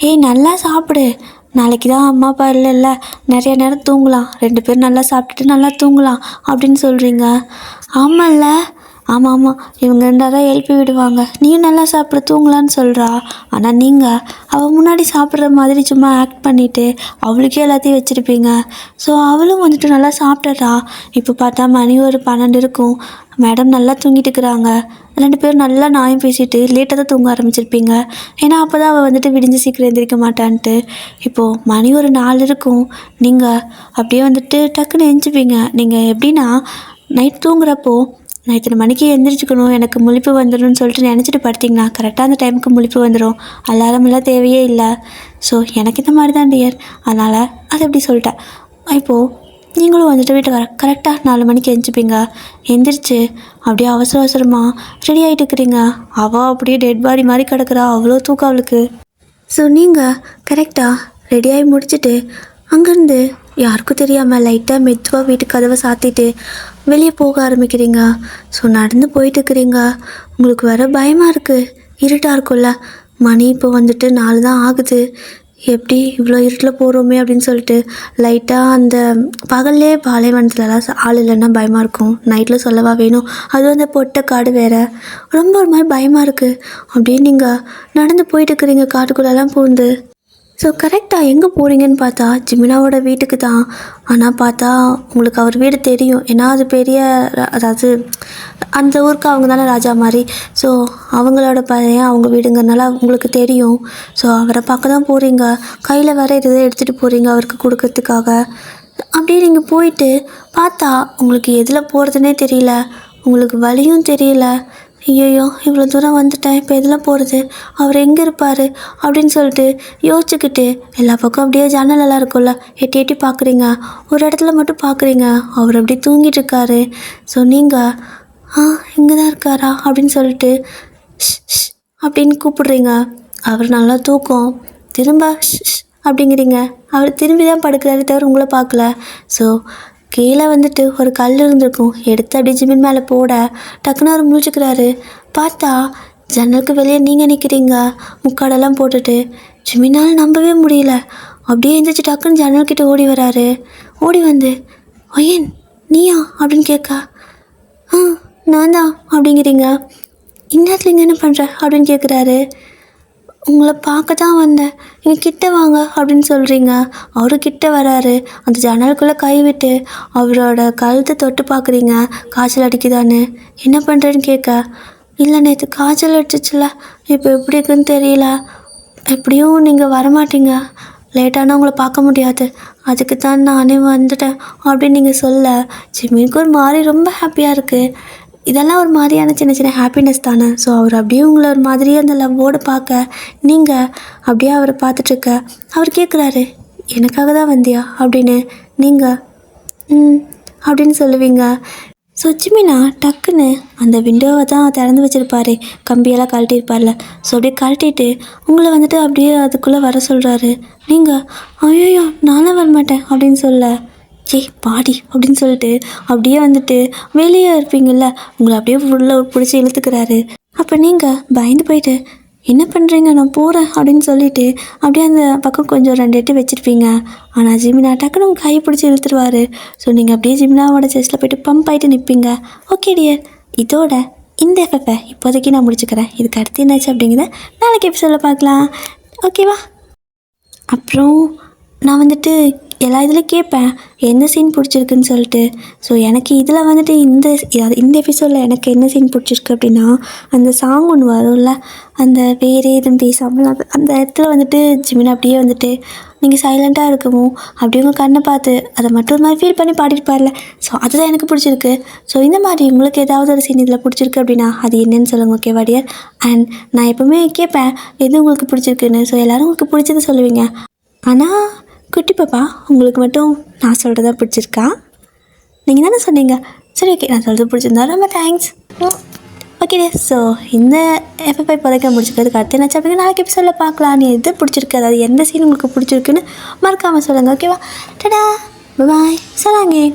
ஏய் நல்லா சாப்பிடு, நாளைக்கு தான் அம்மா அப்பா இல்லைல்ல, நிறைய நேரம் தூங்கலாம், 2 பேரும் நல்லா சாப்பிட்டுட்டு நல்லா தூங்கலாம் அப்படின்னு சொல்கிறீங்க. ஆமாம்ல, ஆமாம் ஆமாம், இவங்க 2 தான் எழுப்பி விடுவாங்க, நீயும் நல்லா சாப்பிட தூங்கலான்னு சொல்கிறா. ஆனால் நீங்கள் அவள் முன்னாடி சாப்பிட்ற மாதிரி சும்மா ஆக்ட் பண்ணிவிட்டு அவளுக்கே எல்லாத்தையும் வச்சுருப்பீங்க. ஸோ அவளும் வந்துட்டு நல்லா சாப்பிட்றா. இப்போ பார்த்தா மணி ஒரு 12 இருக்கும். மேடம் நல்லா தூங்கிட்டு இருக்கிறாங்க. 2 பேரும் நல்லா நாயம் பேசிட்டு லேட்டாக தான் தூங்க ஆரம்பிச்சிருப்பீங்க. ஏன்னா அப்போ தான் அவள் வந்துட்டு விடிஞ்சு சீக்கிரம் எழுந்திரிக்க மாட்டான்ட்டு. இப்போது மணி ஒரு 4 இருக்கும். நீங்கள் அப்படியே வந்துட்டு டக்குன்னு எழுந்திரிப்பீங்க. நீங்கள் எப்படின்னா நைட் தூங்குறப்போ நான் இத்தனை மணிக்கு எழுந்திரிச்சிக்கணும், எனக்கு முழிப்பு வந்துடும்னு சொல்லிட்டு நினச்சிட்டு படுத்திங்கன்னா கரெக்டாக அந்த டைமுக்கு முழிப்பு வந்துடும். அலாரமெல்லாம் தேவையே இல்லை. ஸோ எனக்கு இந்த மாதிரி தான் டியர், அதனால் அதை எப்படி சொல்லிட்டேன். இப்போது நீங்களும் வந்துட்டு வீட்டுக்கு கரெக்டாக 4 மணிக்கு எழுந்திரிப்பீங்க. எந்திரிச்சு அப்படியே அவசர அவசரமாக ரெடி ஆகிட்டு இருக்கிறீங்க. அவள் அப்படியே டெட் பாடி மாதிரி கிடக்குறா, அவ்வளோ தூக்கம் அவளுக்கு. ஸோ நீங்கள் கரெக்டாக ரெடியாகி முடிச்சுட்டு அங்கேருந்து யாருக்கும் தெரியாமல் லைட்டாக மெதுவாக வீட்டுக்கு கதவை சாத்திட்டு வெளியே போக ஆரம்பிக்கிறீங்க. ஸோ நடந்து போயிட்டுருக்கிறீங்க. உங்களுக்கு வர பயமாக இருக்குது, இருட்டாக இருக்கும்ல. மணி இப்போ வந்துட்டு 4 தான் ஆகுது. எப்படி இவ்வளோ இருட்டில் போகிறோமே அப்படின்னு சொல்லிட்டு லைட்டாக அந்த பகல்லே பாலைவனத்துலலாம் ஆள் இல்லைன்னா பயமாக இருக்கும். நைட்டில் சொல்லவா வேணும், அதுவும் அந்த பொட்டை காடு வேறு, ரொம்ப ஒரு மாதிரி பயமாக இருக்குது. அப்படியே நீங்கள் நடந்து போயிட்டு இருக்கிறீங்க காட்டுக்குள்ளெல்லாம் பூந்து. ஸோ கரெக்டாக எங்கே போகிறீங்கன்னு பார்த்தா ஜிமினாவோட வீட்டுக்கு தான். ஆனால் பார்த்தா உங்களுக்கு அவர் வீடு தெரியும், ஏன்னா அது பெரிய, அதாவது அந்த ஊருக்கு அவங்க தானே ராஜா மாதிரி. ஸோ அவங்களோட பையன் அவங்க வீடுங்கிறனால உங்களுக்கு தெரியும். ஸோ அவரை பார்க்க தான் போகிறீங்க. கையில் வேறு எதோ எடுத்துகிட்டு போகிறீங்க அவருக்கு கொடுக்கறதுக்காக. அப்படியே நீங்கள் போயிட்டு பார்த்தா உங்களுக்கு எதில் போகிறதுனே தெரியல, உங்களுக்கு வழியும் தெரியல. ஐயோ இவ்வளோ தூரம் வந்துட்டேன், இப்போ எதில் போகிறது, அவர் எங்கே இருப்பார் அப்படின்னு சொல்லிட்டு யோசிச்சுக்கிட்டு எல்லா பக்கம் அப்படியே ஜன்னலெல்லாம் இருக்கும்ல, எட்டி எட்டி பார்க்குறீங்க. ஒரு இடத்துல மட்டும் பார்க்குறீங்க, அவர் அப்படியே தூங்கிட்டு இருக்காரு. ஸோ நீங்கள் இங்கே தான் இருக்காரா அப்படின்னு சொல்லிட்டு அப்படின்னு கூப்பிடுறீங்க. அவர் நல்லா தூக்கம். திரும்ப அப்படிங்கிறீங்க. அவர் திரும்பி தான் படுக்கிறாரு தவிர உங்களை பார்க்கல. ஸோ கீழே வந்துட்டு ஒரு கல் இருந்திருக்கும், எடுத்து அப்படியே ஜிமின் மேலே போட டக்குன்னு அவர் முழிச்சுக்கிறாரு. பார்த்தா ஜன்னலுக்கு வெளியே நீங்கள் நிற்கிறீங்க முக்காடெல்லாம் போட்டுட்டு. ஜிமினால் நம்பவே முடியல. அப்படியே எழுந்திரிச்சு டக்குன்னு ஜன்னல்கிட்ட ஓடி வராரு. ஓடி வந்து ஐயன் நீயா அப்படின்னு கேட்கா. நான் தான் அப்படிங்கிறீங்க. இந்நேரத்தில் இங்கே என்ன பண்ணுற அப்படின்னு கேட்குறாரு. உங்களை பார்க்க தான் வந்தேன், நீங்கள் கிட்ட வாங்க அப்படின்னு சொல்கிறீங்க. அவரு கிட்ட வராரு. அந்த ஜன்னலுக்குள்ளே கை விட்டு அவரோட கழுத்தை தொட்டு பார்க்குறீங்க, காய்ச்சல் அடிக்குதான்னு. என்ன பண்ணுறேன்னு கேட்க, இல்லை நேற்று காய்ச்சல் அடிச்சிச்சுல, இப்போ எப்படி இருக்குன்னு தெரியல, எப்படியும் நீங்கள் வரமாட்டீங்க, லேட்டானால் உங்களை பார்க்க முடியாது, அதுக்கு தான் நானே வந்துட்டேன் அப்படின்னு நீங்கள் சொல்ல ஜிம்மிக்கு ஒரு மாதிரி ரொம்ப ஹாப்பியாக இருக்குது. இதெல்லாம் ஒரு மாதிரியான சின்ன சின்ன ஹாப்பினஸ் தானே. ஸோ அவர் அப்படியே உங்களை ஒரு மாதிரியே அந்த லவ்வோடு பார்க்க நீங்கள் அப்படியே அவரை பார்த்துட்ருக்க. அவர் கேட்குறாரு எனக்காக தான் வந்தியா அப்படின்னு. நீங்கள் அப்படின்னு சொல்லுவீங்க. ஸோ ஜிமினா டக்குன்னு அந்த விண்டோவை தான் திறந்து வச்சுருப்பாரு, கம்பியெல்லாம் கழட்டியிருப்பார்ல. ஸோ அப்படியே கழட்டிட்டு உங்களை வந்துட்டு அப்படியே அதுக்குள்ளே வர சொல்கிறாரு. நீங்கள் ஐயோ நானும் வரமாட்டேன் அப்படின்னு சொல்ல, ஏய் பாடி அப்படின்னு சொல்லிட்டு அப்படியே வந்துட்டு வெளியே இருப்பீங்கள்ல, உங்களை அப்படியே உள்ள பிடிச்சி இழுத்துக்கிறாரு. அப்போ நீங்கள் பயந்து போயிட்டு என்ன பண்ணுறீங்க, நான் போகிறேன் அப்படின்னு சொல்லிட்டு அப்படியே அந்த பக்கம் கொஞ்சம் 2 எட்டு வச்சுருப்பீங்க. ஆனால் ஜிமினா டக்குன்னு உங்கள் கை பிடிச்சி இழுத்துருவார். ஸோ நீங்கள் அப்படியே ஜிமினாவோட செஸ்ட்டில் போய்ட்டு பம்ப் ஆகிட்டு நிற்பீங்க. ஓகே டியர், இதோட இந்த எஃப்எஃப்பை இப்போதைக்கு நான் முடிச்சுக்கிறேன். இதுக்கு அடுத்து என்னாச்சு அப்படிங்கிறத நாளைக்கு எபிசோடில் பார்க்கலாம், ஓகேவா? அப்புறம் நான் வந்துட்டு எல்லா இதுலேயும் கேட்பேன் என்ன சீன் பிடிச்சிருக்குன்னு சொல்லிட்டு. ஸோ எனக்கு இதில் வந்துட்டு இந்த எபிசோடில் எனக்கு என்ன சீன் பிடிச்சிருக்கு அப்படின்னா, அந்த சாங் ஒன்று வரும்ல, அந்த வேறு எதுவும் பேசாமல் அந்த இடத்துல வந்துட்டு ஜிமினா அப்படியே வந்துட்டு நீங்கள் சைலண்ட்டாக இருக்கவும் அப்படியே உங்கள் கண்ணை பார்த்து அதை மட்டும் ஒரு மாதிரி ஃபீல் பண்ணி பாடிருப்பார்ல. ஸோ அதுதான் எனக்கு பிடிச்சிருக்கு. ஸோ இந்த மாதிரி உங்களுக்கு ஏதாவது ஒரு சீன் இதில் பிடிச்சிருக்கு அப்படின்னா அது என்னன்னு சொல்லுங்கள், ஓகேவா டியர்? அண்ட் நான் எப்போவுமே கேட்பேன் எது உங்களுக்கு பிடிச்சிருக்குன்னு. ஸோ எல்லோரும் உங்களுக்கு பிடிச்சது சொல்லுவீங்க. ஆனால் குட்டி பாப்பா, உங்களுக்கு மட்டும் நான் சொல்கிறதா பிடிச்சிருக்கா? நீங்கள் தானே சொன்னீங்க. சரி, ஓகே, நான் சொல்கிறது பிடிச்சிருந்தா ரொம்ப தேங்க்ஸ். ஓகே டே. ஸோ இந்த எஃப்எஃப்ஐ இப்போதைக்கு முடிச்சுக்கிறதுக்கு அடுத்து என்ன அப்படின்னா நாளைக்கு எபிசோடில் பார்க்கலாம். நீ எது பிடிச்சிருக்கு, அதாவது எந்த சீன் உங்களுக்கு பிடிச்சிருக்குன்னு மறக்காமல் சொல்லுங்கள், ஓகேவா? டடா, பாய், சொல்லாங்க.